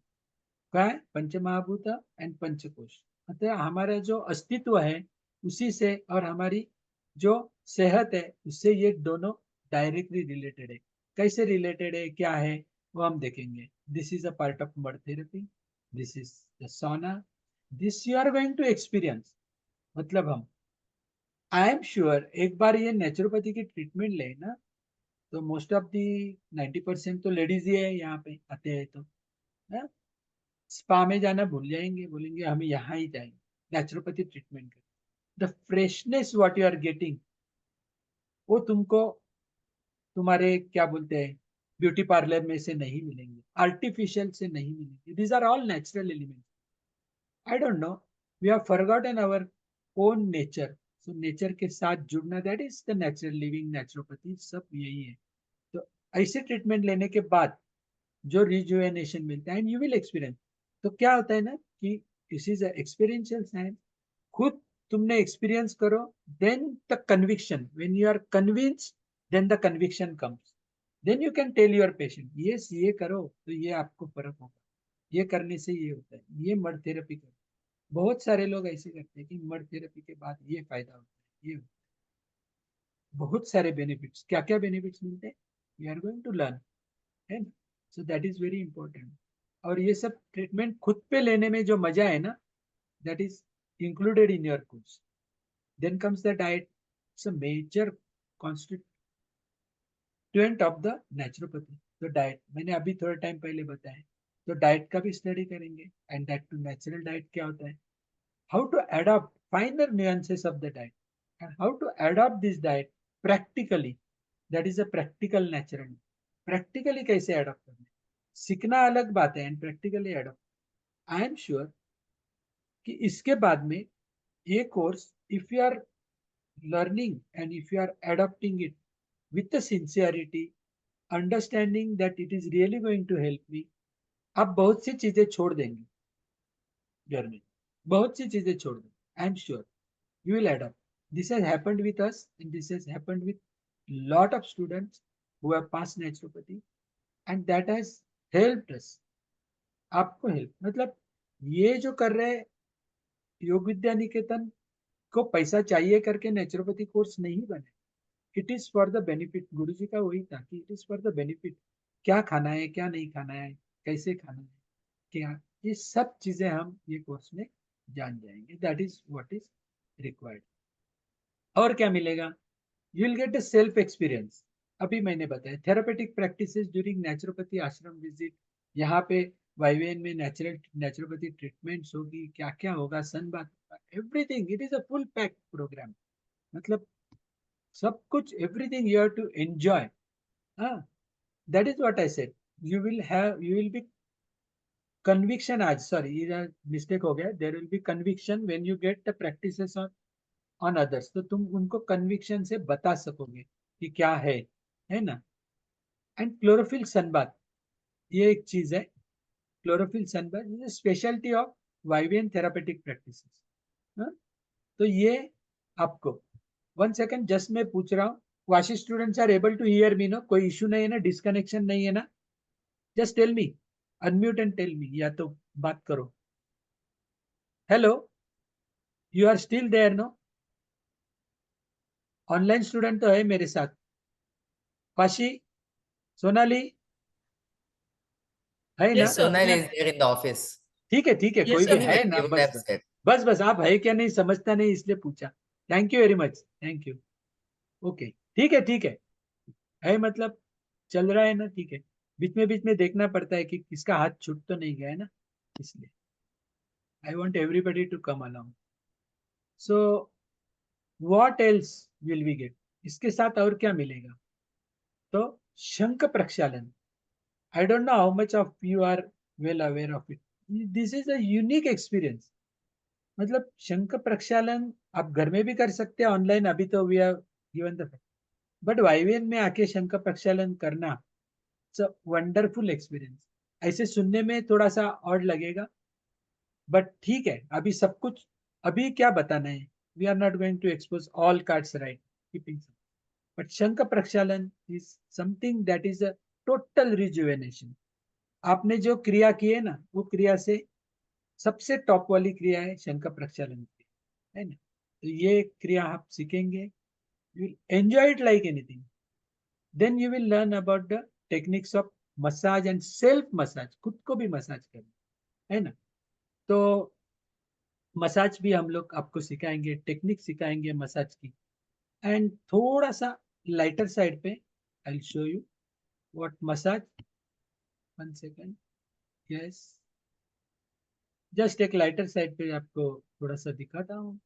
क्या है? पंचमहाभूत एंड पंचकोश, मतलब हमारा जो अस्तित्व है उसी से और हमारी जो सेहत है उससे ये दोनों डायरेक्टली रिलेटेड है। कैसे रिलेटेड है, क्या है, वो हम देखेंगे। This is a part of mud therapy, this is the sauna, this you are going to experience. मतलब हम, आई एम श्योर एक बार ये नेचुरोपैथी की ट्रीटमेंट ले ना, तो मोस्ट ऑफ दी 90% तो लेडीज ही है यहाँ पे आते हैं, तो स्पा में जाना भूल जाएंगे, बोलेंगे हमें यहाँ ही जाएंगे नेचुरोपैथी ट्रीटमेंट कर। The freshness what you are getting वो तुमको तुम्हारे क्या बोलते हैं ब्यूटी पार्लर में से नहीं मिलेंगे, आर्टिफिशियल से नहीं मिलेंगे। These are all natural elements. I don't know, we have forgotten our own nature. So nature के साथ जुड़ना, that is the natural living naturopathy, सब यही है। तो ऐसे ट्रीटमेंट लेने के बाद जो रिजुवेनेशन मिलता है एंड यू विल एक्सपीरियंस। तो क्या होता है ना कि दिस इज एक्सपीरियंशियल साइंस। खुद तुमने एक्सपीरियंस करो, then the conviction, when you are convinced then the conviction comes, then you can tell your patient yes ये करो तो ये आपको फर्क होगा, ये करने से ये होता है, ये मड थेरेपी करो। बहुत सारे लोग ऐसे करते हैं कि मड थेरेपी के बाद ये फायदा होता है, ये होता है। बहुत सारे बेनिफिट्स, क्या क्या बेनिफिट्स मिलते हैं we are going to learn, है ना। So that is very important. और ये सब ट्रीटमेंट खुद पे लेने में जो मजा है ना, that is included in your course. Then comes the diet, it's a major constituent of the naturopathy. तो डाइट मैंने अभी थोड़ा टाइम पहले बताया, तो डाइट का भी स्टडी करेंगे, and that too natural diet क्या होता है, how to adopt finer nuances of the diet, and how to adopt this diet practically, that is a practical natural। practically कैसे adopt करना है, सीखना अलग बात है, and practically adopt। I am sure कि इसके बाद में ये course if you are learning and if you are adopting it with the sincerity, understanding that it is really going to help me, आप बहुत सी चीजें छोड़ देंगे जर्नी, बहुत सी चीजें छोड़ देंगे। I am sure you will adapt. This has happened with us, and this has happened with lot of students who have passed naturopathy, and that has helped us। आपको हेल्प मतलब ये जो कर रहे योग विद्या निकेतन को पैसा चाहिए करके नेचुरोपैथी कोर्स नहीं बने, it is for the benefit. गुरु जी का वही था कि it is for the benefit. क्या खाना है, क्या नहीं खाना है, कैसे खाना है, क्या, ये सब चीजें हम ये कोर्स में जान जाएंगे। That is what is required. और क्या मिलेगा, you will get a self experience. अभी मैंने बताया थेरापेटिक प्रैक्टिसेस ड्यूरिंग नेचुरोपैथी आश्रम विजिट, यहाँ पे वाईवीएन में नेचुरोपैथी ट्रीटमेंट्स होगी, क्या क्या होगा, सनबाथ होगा, everything. It is a full pack program, मतलब सब कुछ, everything you have to enjoy. हाँ, that is what I said. You will be conviction, आज सॉरी मिस्टेक हो गया, there will be conviction when you get the practices on others. तो तुम उनको कन्विक्शन से बता सकोगे कि क्या है ना। एंड क्लोरोफिल सनबाथ, ये एक चीज है। Chlorophyll sunbath speciality of YVN therapeutic practices. तो ये आपको 1 सेकेंड जस्ट मैं पूछ रहा हूँ, Vashi students are able to hear me, no कोई इशू नहीं है ना, डिस्कनेक्शन नहीं है ना, just tell me, unmute and tell me, या तो बात करो। Hello, you are still there no? Online student तो है मेरे साथ, वाशी, सोनाली है ना? Yes, Sonali is there in the office. ठीक है, Yes, कोई sir, भी we है will ना, give बस them बस set. बस आप है क्या नहीं समझता नहीं इसलिए पूछा। Thank you very much, thank you. Okay, ठीक है मतलब चल रहा है ना, ठीक है। बीच में देखना पड़ता है कि किसका हाथ छूट तो नहीं गया है ना, इसलिए I want everybody to come along. So what else will we get? इसके साथ और क्या मिलेगा? तो शंख प्रक्षालन, I don't know how much of you are well aware of it. This is a unique experience. मतलब शंख प्रक्षालन आप घर में भी कर सकते हैं ऑनलाइन, अभी तो we have given the, but YVN में आके शंख प्रक्षालन करना इट्स अ वंडरफुल एक्सपीरियंस. ऐसे सुनने में थोड़ा सा ऑड लगेगा, बट ठीक है, अभी सब कुछ अभी क्या बताना है, we are not going to expose all cards, right, keeping, but Shankh Prakshalan is something that is a total rejuvenation. आपने जो क्रिया की है ना, वो क्रिया से सबसे टॉप वाली क्रिया है शंख प्रक्षालन की, है ना. तो ये क्रिया आप सीखेंगे, you will enjoy it like anything. Then you will learn about the techniques of massage and self massage, खुद को भी मसाज करना, है ना. तो मसाज भी हम लोग आपको सिखाएंगे, टेक्निक सिखाएंगे मसाज की. एंड थोड़ा सा लाइटर साइड पे आई will show you what massage. 1 second, yes, just एक लाइटर साइड पे आपको थोड़ा सा दिखाता हूँ.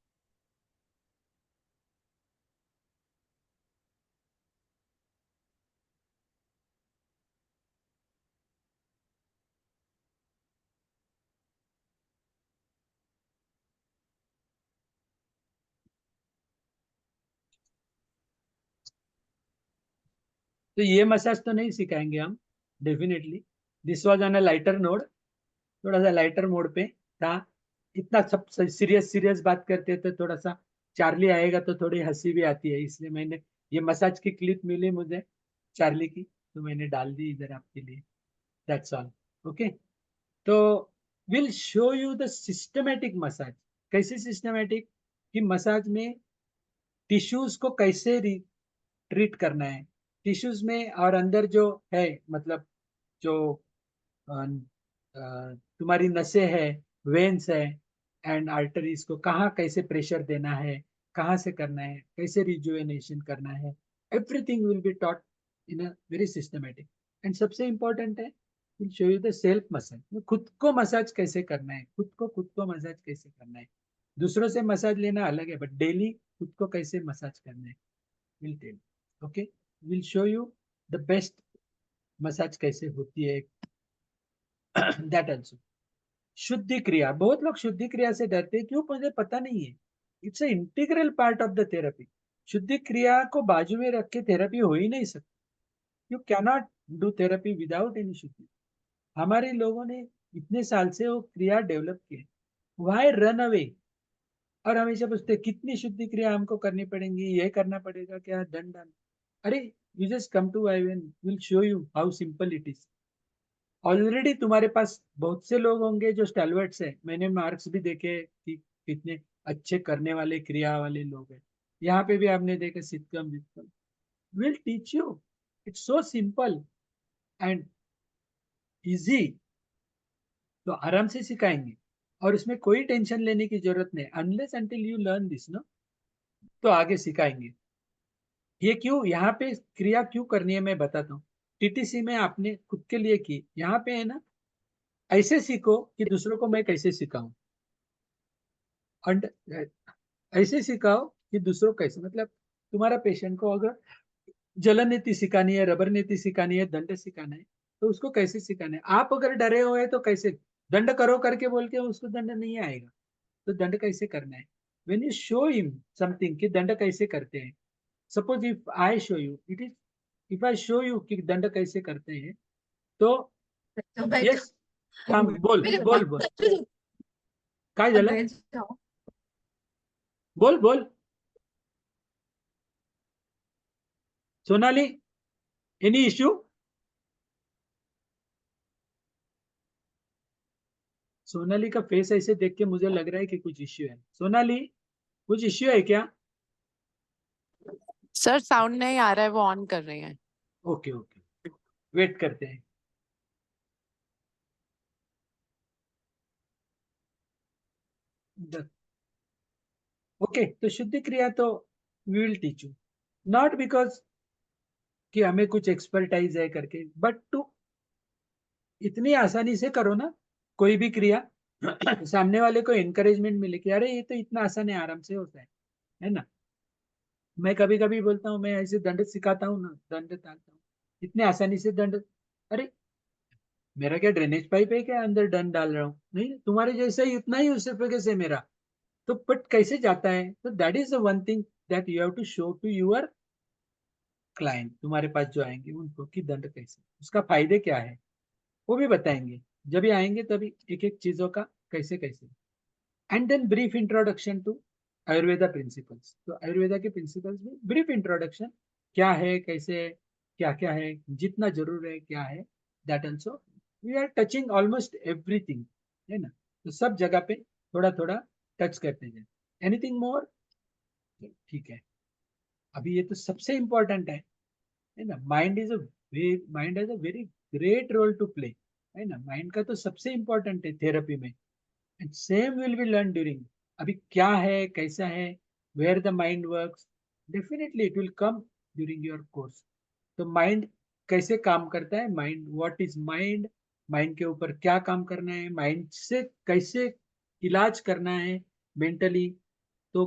तो ये मसाज तो नहीं सिखाएंगे हम definitely. This was on a lighter node, थोड़ा सा लाइटर मोड पे था. इतना सब सीरियस सीरियस बात करते थे, थोड़ा सा चार्ली आएगा तो थोड़ी हंसी भी आती है, इसलिए मैंने ये मसाज की क्लिप मिली मुझे चार्ली की, तो मैंने डाल दी इधर आपके लिए. That's all. ओके, तो will show you the systematic massage. कैसे सिस्टमेटिक? कि मसाज में टिश्यूज को कैसे ट्रीट करना है, टिश्यूज में और अंदर जो है, मतलब जो तुम्हारी नसें है, वेन्स है एंड आर्टरीज को कहाँ कैसे प्रेशर देना है, कहाँ से करना है, कैसे रिजुवेनेशन करना है, everything will be taught in a very systematic. And सबसे इम्पोर्टेंट है, will show you the self massage. खुद को मसाज कैसे करना है, खुद को मसाज कैसे करना है. दूसरों से मसाज लेना अलग है, बट डेली खुद को कैसे मसाज करना है will tell. Okay, will show you the best massage कैसे होती है. That also. शुद्धि क्रिया, बहुत लोग शुद्धि क्रिया से डरते हैं, क्यों मुझे पता नहीं है. It's a integral part of the therapy. शुद्धि क्रिया को बाजू में रख के थेरेपी हो ही नहीं सकती. You cannot do therapy without any शुद्धि. हमारे लोगों ने इतने साल से वो क्रिया डेवलप की है. Why run away? और हमेशा पूछते कितनी शुद्धि क्रिया हमको करनी पड़ेगी, ये करना पड़ेगा क्या, दंड. अरे you just come to I will show you how simple it is. Already तुम्हारे पास बहुत से लोग होंगे जो स्टैलवर्ड्स है, मैंने मार्क्स भी देखे कि कितने अच्छे करने वाले क्रिया वाले लोग हैं. यहाँ पे भी आपने देखे सिद्धम विद्धम. Will teach you, it's so simple and easy. तो आराम से सिखाएंगे और इसमें कोई टेंशन लेने की जरूरत नहीं, unless until you learn this no, तो आगे सिखाएंगे. ये क्यों, यहाँ पे क्रिया क्यों करनी है मैं बताता हूँ. टीटीसी में आपने खुद के लिए की, यहाँ पे है ना, ऐसे सीखो कि दूसरों को मैं कैसे सिखाऊं. ऐसे सिखाओ कि दूसरों को कैसे, मतलब तुम्हारा पेशेंट को अगर जलन नीति सिखानी है, रबर नीति सिखानी है, दंड सिखाना है, तो उसको कैसे सिखाना है. आप अगर डरे हुए तो कैसे दंड करो करके बोल के उसको दंड नहीं आएगा. तो दंड कैसे करना है, when you show him something कि दंड कैसे करते हैं. Suppose if I show you, it is, if I show you कि दंड कैसे करते हैं, तो यस, काम बोल बोल बोल, काय झालं, बोल बोल. Sonali, any issue? सोनाली का फेस ऐसे देख के मुझे लग रहा है कि कुछ इश्यू है. सोनाली, कुछ इश्यू है क्या? सर साउंड नहीं आ रहा है, वो ऑन कर रहे हैं. ओके ओके, वेट करते हैं. ओके, तो शुद्धि क्रिया तो we will teach you, not because कि हमें कुछ एक्सपर्टाइज है करके, बट टू इतनी आसानी से करो ना कोई भी क्रिया, सामने वाले को एनकरेजमेंट मिले कि अरे ये तो इतना आसान है, आराम से होता है ना. मैं कभी कभी बोलता हूँ, मैं ऐसे दंड सिखाता हूँ ना, दंड डालता हूँ, इतने आसानी से दंड, अरे मेरा क्या ड्रेनेज पाइप है क्या अंदर दंड डाल रहा हूँ? नहीं, तुम्हारे जैसा ही उतना ही उससे कैसे मेरा, तो बट कैसे जाता है? तो that is the one thing that you have to show to your client, तुम्हारे पास जो आएंगे उनको, कि दंड कैसे, उसका फायदे क्या है वो भी बताएंगे। जब भी आएंगे तभी एक एक चीजों का कैसे कैसे। And then brief introduction to Ayurveda principles. तो आयुर्वेदा के प्रिंसिपल्स में ब्रीफ इंट्रोडक्शन, क्या है, कैसे है, क्या क्या है, जितना जरूर है क्या है, that also we are touching almost everything, है ना। तो सब जगह पे थोड़ा थोड़ा टच करते जाए। Anything more? ठीक है, अभी ये तो सबसे इंपॉर्टेंट है ना। Mind has a very great role to play, है ना। माइंड का तो सबसे इंपॉर्टेंट है थेरेपी में, and same will be learn during. अभी क्या है, कैसा है, where the mind works, definitely it will come during your course. तो माइंड कैसे काम करता है, mind, what is mind, mind के ऊपर क्या काम करना है, माइंड से कैसे इलाज करना है मेंटली, तो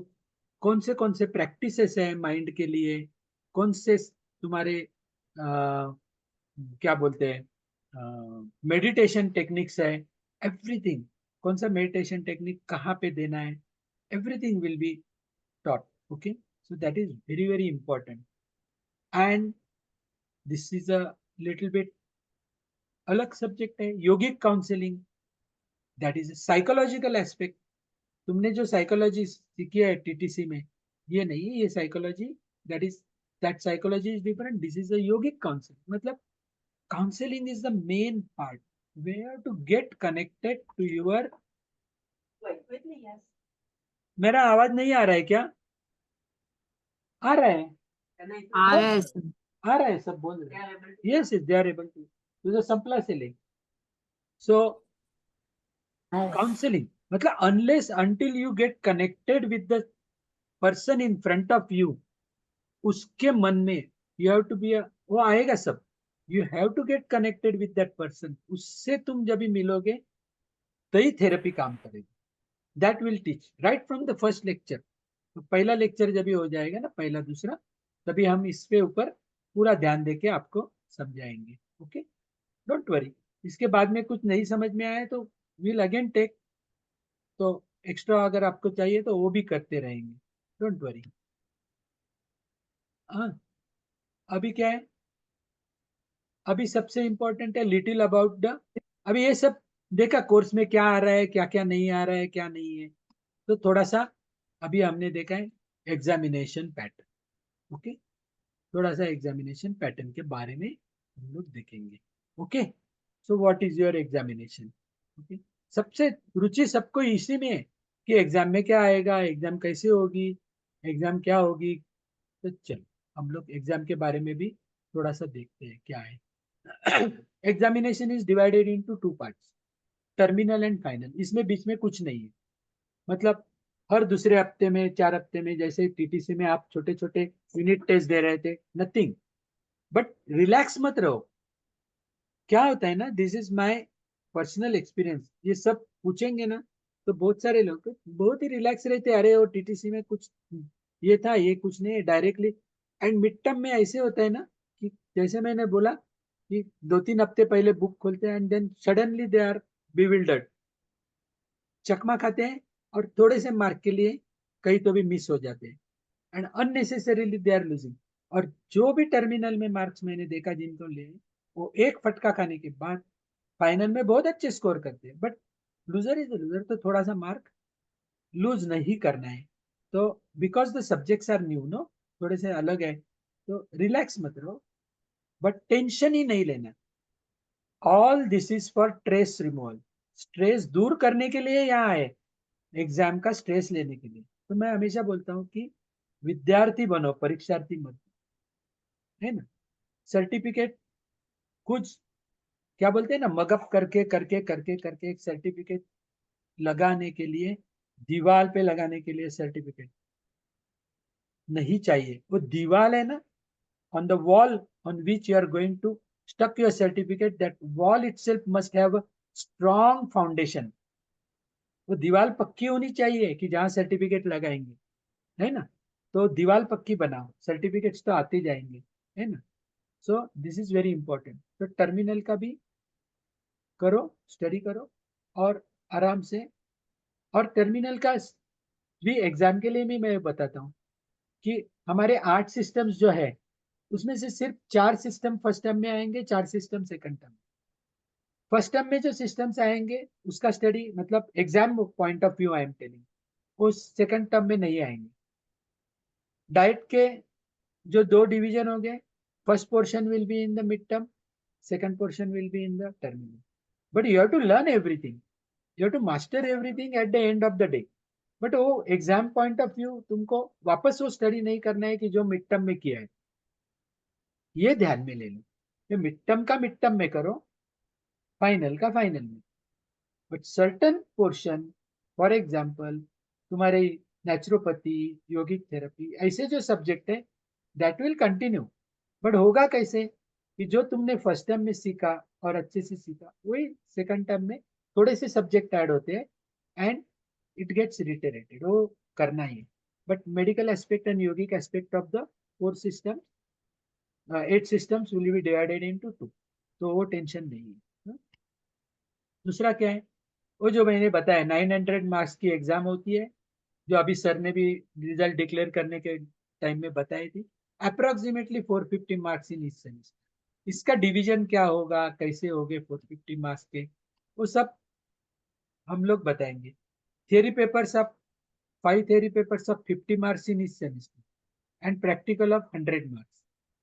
कौन से प्रैक्टिसेस है माइंड के लिए, कौन से तुम्हारे क्या बोलते हैं मेडिटेशन टेक्निक्स है, एवरीथिंग, कौन सा मेडिटेशन टेक्निक कहाँ पे देना है, everything will B taught. Okay, so that is very very important. And this is a little bit अलग सब्जेक्ट है, yogic counselling, that is psychological aspect. तुमने जो साइकोलॉजी सीखी है टीटीसी में, ये नहीं है, ये psychology, that psychology is different, this is a yogic counselling. मतलब counselling is the main part where to get connected to your. मेरा आवाज नहीं आ रहा है क्या? आ रहा है, आ रहा है, सब बोल रहे हैं, yes they are able to. तुझं संपला असेल। सो काउंसलिंग मतलब unless until you get connected with the person in front of you, उसके मन में यू हैव टू बी, वो आएगा सब, you have to get connected with that person. उससे तुम जब भी मिलोगे तो ही थेरेपी काम करेगी। That will teach right from the first lecture. तो पहला लेक्चर जब भी हो जाएगा ना, पहला दूसरा, तभी हम इस पे ऊपर पूरा ध्यान देके आपको समझाएंगे। Okay, don't worry. इसके बाद में कुछ नहीं समझ में आया तो विल अगेन टेक, तो एक्स्ट्रा अगर आपको चाहिए तो वो भी करते रहेंगे, डोंट वरी। हाँ, अभी क्या है, अभी सबसे इंपॉर्टेंट है लिटिल अबाउट द, अभी ये सब देखा कोर्स में क्या आ रहा है, क्या क्या नहीं आ रहा है, क्या नहीं है, तो थोड़ा सा अभी हमने देखा है एग्जामिनेशन पैटर्न। ओके, थोड़ा सा एग्जामिनेशन पैटर्न के बारे में हम लोग देखेंगे। Okay, so what is your examination? Okay, सबसे रुचि सबको इसी में है कि एग्जाम में क्या आएगा, एग्जाम कैसे होगी, एग्जाम क्या होगी। तो चलो हम लोग एग्जाम के बारे में भी थोड़ा सा देखते हैं क्या है। Examination is divided into two parts, terminal and final. इसमें बीच में कुछ नहीं है, मतलब हर दूसरे हफ्ते में, 4 हफ्ते में, जैसे टीटीसी में आप छोटे छोटे यूनिट टेस्ट दे रहे थे, नथिंग, बट रिलैक्स मत रहो। क्या होता है ना, this is my personal experience, ये सब पूछेंगे ना तो बहुत सारे लोग बहुत ही रिलैक्स रहते, अरे वो टीटीसी में कुछ ये था, ये कुछ नहीं डायरेक्टली। एंड मिड टर्म में ऐसे होता है ना कि जैसे मैंने बोला कि 2-3 हफ्ते पहले बुक खोलते हैं and then suddenly they are bewildered, चकमा खाते हैं और थोड़े से मार्क के लिए कहीं तो भी मिस हो जाते हैं, and unnecessarily they are losing. और जो भी टर्मिनल में मार्क्स मैंने देखा जिनको ले, वो एक फटका खाने के बाद फाइनल में बहुत अच्छे स्कोर करते हैं, बट लूजर इज लूजर, तो थोड़ा सा मार्क लूज नहीं करना है। तो because the subjects are new no, थोड़े से अलग है, तो रिलैक्स मत रहो, बट टेंशन ही नहीं लेना। All this is for stress removal, stress दूर करने के लिए यहाँ है, एग्जाम का स्ट्रेस लेने के लिए। तो मैं हमेशा बोलता हूँ कि विद्यार्थी बनो, परीक्षार्थी मत, है ना। सर्टिफिकेट कुछ क्या बोलते हैं ना, मगअप करके करके करके करके एक सर्टिफिकेट लगाने के लिए, दीवार पे लगाने के लिए सर्टिफिकेट नहीं चाहिए। वो दीवार है ना, on the wall on which you are going to stuck your certificate, that wall itself must have a strong foundation. वो दीवार पक्की होनी चाहिए कि जहां सर्टिफिकेट लगाएंगे, है ना। तो दीवार पक्की बनाओ, सर्टिफिकेट्स तो आते जाएंगे, है ना। सो दिस इज वेरी इंपॉर्टेंट। तो टर्मिनल का भी करो, स्टडी करो और आराम से। और टर्मिनल का भी एग्जाम के लिए भी मैं बताता हूँ कि हमारे 8 सिस्टम्स जो है उसमें से सिर्फ 4 सिस्टम फर्स्ट टर्म में आएंगे, 4 system second term. First term में जो सिस्टम्स आएंगे उसका स्टडी मतलब exam point of view I am telling, वो सेकंड टर्म में नहीं आएंगे। डाइट के जो 2 डिवीजन हो गए, first portion will be in the mid term, second portion will be in the terminal. But you have to learn everything. You have to master everything at the end of the day. But वो exam point of view तुमको वापस वो study नहीं करना है कि जो mid term में किया है, ये ध्यान में ले लो। मिड टर्म का मिड टर्म में करो, फाइनल का फाइनल में। But certain portion, for example तुम्हारे नेचुरोपैथी, योगिक थेरेपी, ऐसे जो सब्जेक्ट है दैट विल कंटिन्यू। बट होगा कैसे कि जो तुमने फर्स्ट टर्म में सीखा और अच्छे से सीखा वही सेकंड टर्म में थोड़े से सब्जेक्ट ऐड होते हैं एंड इट गेट्स रिटेरेटेड, वो करना ही है। But medical aspect and yogic aspect of the 4 system 8 systems will be divided into 2, तो वो टेंशन नहीं है। दूसरा क्या है, वो जो मैंने बताया 900 मार्क्स की एग्जाम होती है, जो अभी सर ने भी रिजल्ट डिक्लेयर करने के टाइम में बताई थी। अप्रोक्सीमेटली 450 मार्क्स इन इस सेमेस्टर। इसका डिवीजन क्या होगा, कैसे होंगे 450 मार्क्स के, वो सब हम लोग बताएंगे। थियरी पेपर सब 5 थियरी पेपर सब 50 मार्क्स इन इस semester and practical of 100 marks,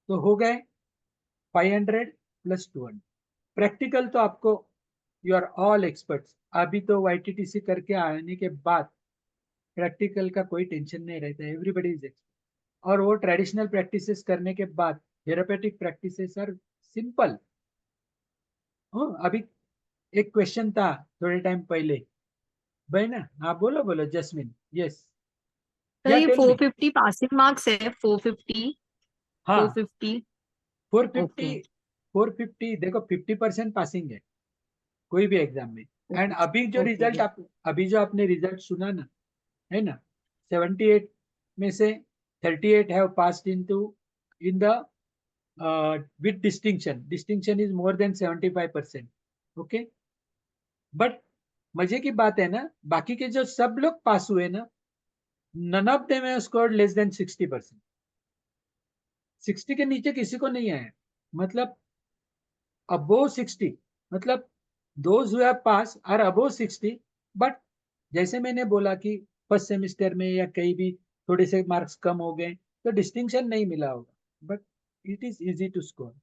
तो हो गए 500 + 200। प्रैक्टिकल तो आपको, यू आर ऑल एक्सपर्ट्स, अभी तो YTTC करके आने के बाद प्रैक्टिकल का कोई टेंशन नहीं रहता, एवरीबडी इज एक्सपर्ट। और वो ट्रेडिशनल प्रैक्टिसेस करने के बाद थेरापेटिक प्रैक्टिसेस आर सिंपल। अभी एक क्वेश्चन था थोड़े टाइम पहले, भाई ना, हाँ बोलो बोलो जस्मिन। यस, सर ये टेल मी। 450 पासिंग मार्क्स है, 450 हाँ 450 450 ओके 450 देखो 50% पासिंग है कोई भी एग्जाम में। एंड अभी जो ओके रिजल्ट आप, अभी जो आपने रिजल्ट सुना ना, है ना, 78 में से 38 have passed into in the with distinction. Distinction is more than 75%। Okay, but मजे की बात है ना, बाकी के जो सब लोग पास हुए ना, none of them have scored less than 60%। 60 के नीचे किसी को नहीं आया, मतलब अबोव 60, मतलब those who have pass are above 60। But जैसे मैंने बोला कि फर्स्ट सेमेस्टर में या कहीं भी थोड़े से मार्क्स कम हो गए तो डिस्टिंक्शन नहीं मिला होगा, but it is easy to score.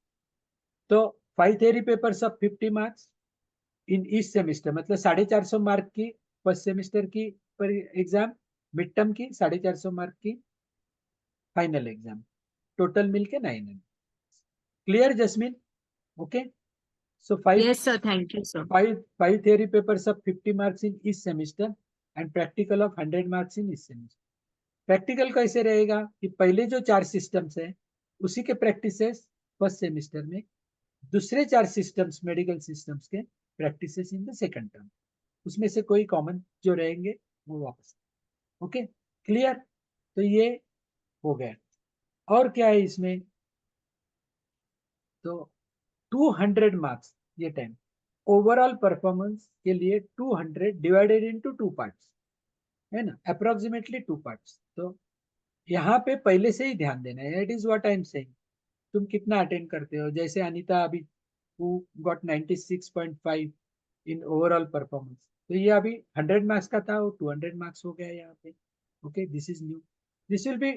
तो 5 थियरी पेपर सब 50 मार्क्स इन ईच सेमेस्टर, मतलब 450 मार्क की फर्स्ट सेमेस्टर की पर एग्जाम, मिड टर्म की 450 मार्क की, फाइनल एग्जाम, टोटल मिलके 900। Clear jasmine? Okay, so 5 yes sir, thank you sir. five theory papers of 50 marks in each semester and practical of 100 marks in each semester। Practical कैसे रहेगा कि पहले जो 4 systems है उसी के प्रैक्टिसेस फर्स्ट सेमेस्टर में, दूसरे 4 सिस्टम्स मेडिकल सिस्टम्स के practices in the second term, उसमें से कोई कॉमन जो रहेंगे वो वापस। Okay, clear? तो ये हो गया। और क्या है इसमें, तो 200 मार्क्स ये टाइम ओवरऑल परफॉर्मेंस के लिए 200 डिवाइडेड इनटू 2 पार्ट्स, है ना, अप्रोक्सीमेटली 2 पार्ट्स। तो यहाँ पे पहले से ही ध्यान देना है, it is what I am saying. तुम कितना अटेंड करते हो, जैसे अनीता अभी who got 96.5 in overall performance, तो ये अभी 100 मार्क्स का था, वो 200 मार्क्स हो गया यहाँ पे। Okay, this is new, this will be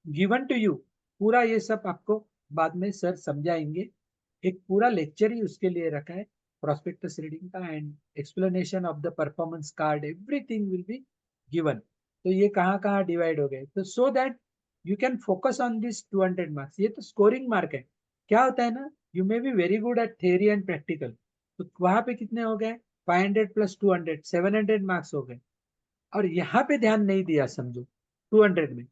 given to you. पूरा ये सब आपको बाद में सर समझाएंगे, एक पूरा लेक्चर ही उसके लिए रखा है प्रोस्पेक्टस रीडिंग का and explanation of the performance card, everything will be given. तो ये कहाँ कहाँ डिवाइड हो गए, तो so that you can focus on this 200 marks. ये तो स्कोरिंग मार्क है। क्या होता है ना, you may be very good at theory and practical, तो वहां पे कितने हो गए, 500 + 200 700 मार्क्स हो गए। और यहाँ पे ध्यान नहीं दिया समझो 200 में,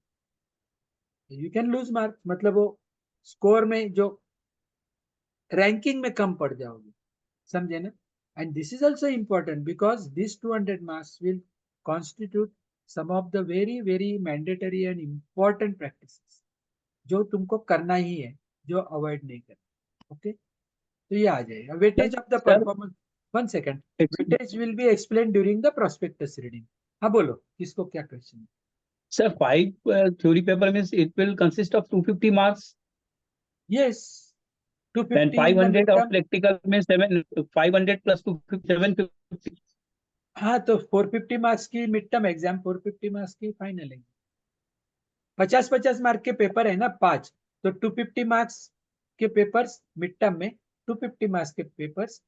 यू कैन लूज मार्क्स, मतलब वो स्कोर में जो रैंकिंग में कम पड़ जाओगे, समझे ना। And this is also important because this 200 marks will constitute some of the very mandatory and important practices जो तुमको करना ही है, जो अवॉइड नहीं करना. ओके, तो ये आ जाएगा. Weightage of the Sir. Performance. 1 second. Weightage will be explain during the prospectus reading. हाँ बोलो, किसको क्या question? Sir, 5 theory paper means it will consist of 250 marks. Yes, Then 250 in the 500 of midterm. practical means 500 plus 250, 750. हाँ, तो 450 marks की mid term exam, 450 marks की final exam. 50-50 mark के paper है ना 5, तो 250 मार्क्स के पेपर्स मिड टर्म में, 250 मार्क्स के पेपर्स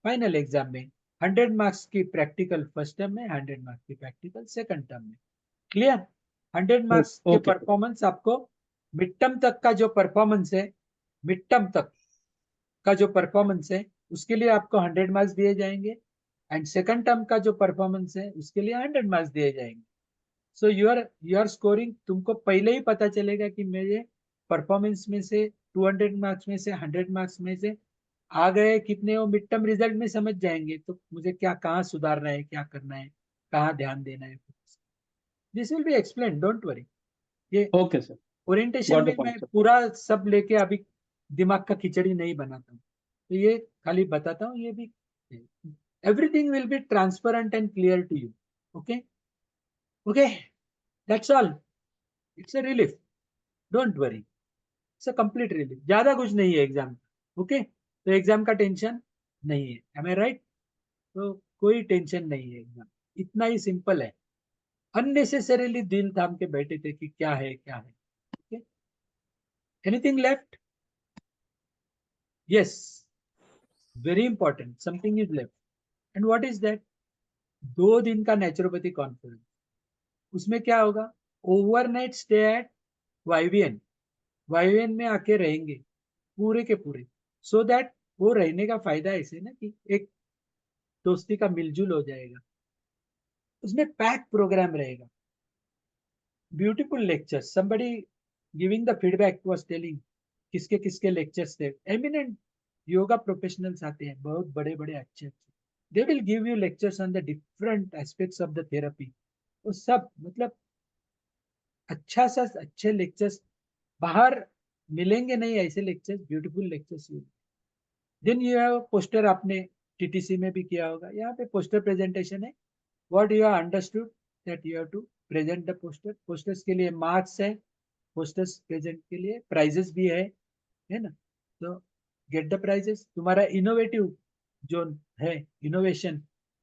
फाइनल एग्जाम में, 100 मार्क्स की प्रैक्टिकल फर्स्ट टर्म में, 100 मार्क्स की प्रैक्टिकल सेकंड टर्म में. क्लियर? 100 मार्क्स के Okay. परफॉर्मेंस आपको मिड टर्म तक का जो परफॉर्मेंस है, मिड टर्म तक का जो परफॉर्मेंस है उसके लिए आपको 100 मार्क्स दिए जाएंगे, एंड सेकंड टर्म का जो परफॉर्मेंस है उसके लिए 100 मार्क्स दिए जाएंगे. सो यूर स्कोरिंग, तुमको पहले ही पता चलेगा कि मेरे परफॉर्मेंस में से 200 मार्क्स में से 100 मार्क्स में से आ गए कितने, वो मिड टर्म रिजल्ट में समझ जाएंगे. तो मुझे क्या, कहाँ सुधारना है, क्या करना है, कहाँ ध्यान देना है. This will B explain, don't worry. ये Okay, sir. Orientation Got the में point, मैं sir. पूरा सब लेके अभी दिमाग का खिचड़ी नहीं बनाता हूँ, तो ये खाली बताता हूँ. ये भी everything will be transparent and clear to you. Okay okay, that's all. It's a relief, don't worry, it's a complete relief. ज्यादा कुछ नहीं है एग्जाम. ओके, तो एग्जाम का टेंशन नहीं है. Am I right? तो कोई टेंशन नहीं है एग्जाम, इतना ही सिंपल है. अननेसेसरीली दिल थाम के बैठे थे कि क्या है क्या है. Okay, anything left? Yes, very important. Something is left. And what is that? 2 दिन का नेचुरोपैथी कॉन्फ्रेंस. उसमें क्या होगा? Overnight stay at YVN. YVN में आके रहेंगे पूरे के पूरे, सो दैट वो रहने का फायदा ऐसे ना कि एक दोस्ती का मिलजुल हो जाएगा. उसमें पैक प्रोग्राम रहेगा. Beautiful lectures. Somebody giving the feedback was telling किसके किसके लेक्चर्स थे. एमिनेंट योगा प्रोफेशनल्स आते हैं, बहुत बड़े बड़े अच्छे अच्छे. They will give you lectures on the different aspects of the therapy. वो सब मतलब अच्छा सा अच्छे लेक्चर्स बाहर मिलेंगे नहीं, ऐसे lectures, beautiful lectures. Then you have poster, आपने टीटीसी में भी किया होगा. यहाँ पे पोस्टर प्रेजेंटेशन है. What you have understood that you have to present the poster. Posters के लिए मार्क्स है, पोस्टर्स प्रेजेंट के लिए प्राइजेस भी है ना. तो गेट द प्राइजेस. तुम्हारा इनोवेटिव जो है, इनोवेशन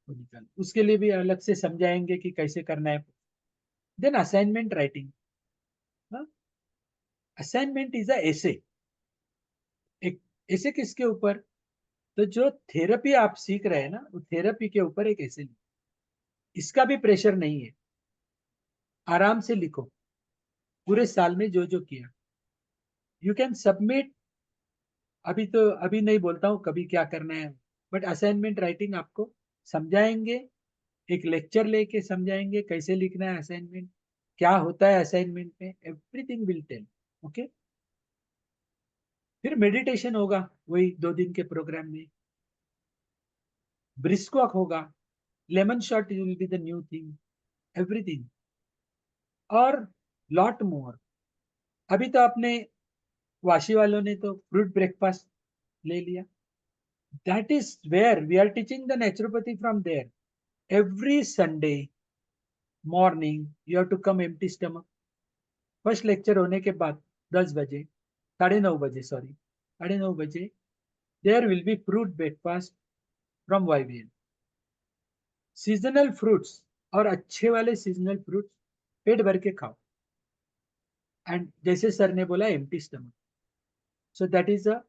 वो निकाल, उसके लिए भी अलग से समझाएंगे कि कैसे करना है. Then assignment writing. Assignment is a essay. एक एसे किसके ऊपर? तो जो थेरेपी आप सीख रहे हैं ना, वो थेरेपी के ऊपर एक एसे. इसका भी प्रेशर नहीं है, आराम से लिखो पूरे साल में जो जो किया. You can submit. अभी नहीं बोलता हूँ कभी क्या करना है, बट असाइनमेंट राइटिंग आपको समझाएंगे, एक लेक्चर लेके समझाएंगे कैसे लिखना है असाइनमेंट, क्या होता है असाइनमेंट में, एवरीथिंग विल टेल. ओके, फिर मेडिटेशन होगा वही 2 दिन के प्रोग्राम में. ब्रिस्क वॉक होगा. Lemon shot will be the new thing. Everything और लॉट मोर. अभी तो अपने वाशी वालों ने तो फ्रूट ब्रेकफास्ट ले लिया. That is where we are teaching the naturopathy from there. Every Sunday morning you have to come empty stomach. First lecture होने के बाद 10 बजे, 9:30 sorry 9:30 there will be fruit breakfast from YVN. Seasonal fruits और अच्छे वाले seasonal fruits पेट भर के खाओ. एंड जैसे सर ने बोला empty stomach. So that is a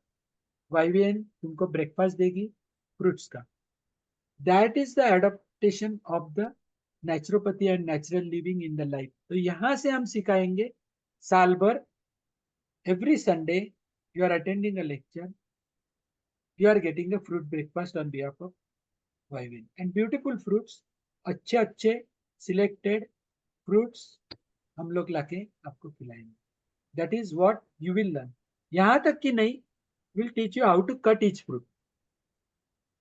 YVN तुमको ब्रेकफास्ट देगी फ्रूट्स का. That is the adaptation of the naturopathy and natural living in the life. तो यहाँ से हम सिखाएंगे साल भर. Every Sunday you are attending a lecture, you are getting a fruit breakfast on behalf of YVN. And beautiful fruits, अच्छे अच्छे selected fruits हम लोग लाके आपको खिलाएंगे. That is what you will learn. यहाँ तक कि नहीं, will teach you how to cut each fruit.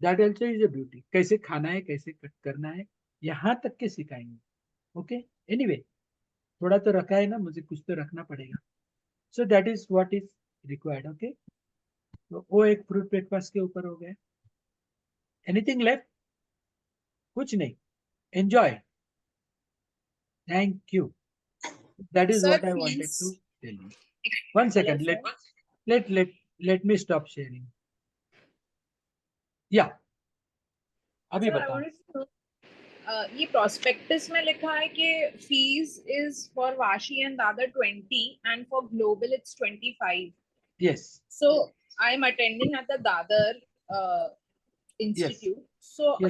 That also is a beauty. कैसे खाना है, कैसे कट करना है, यहाँ तक के सिखाएंगे. ओके एनीवे थोड़ा तो रखा है ना, मुझे कुछ तो रखना पड़ेगा. सो that is what is required. Okay, तो वो एक फ्रूट ब्रेकफास्ट के ऊपर हो गया. Anything left? कुछ नहीं. Enjoy. Thank you. That is Sir, what I wanted fees. to tell you. One second, let me stop sharing. Yeah. अभी Sir, I बताओ. wanted to know, ये prospectus में लिखा है कि fees is for Vashi and Dadar 20 and for Global it's 25. Yes. So I am attending at the Dadar Institute. So Yes.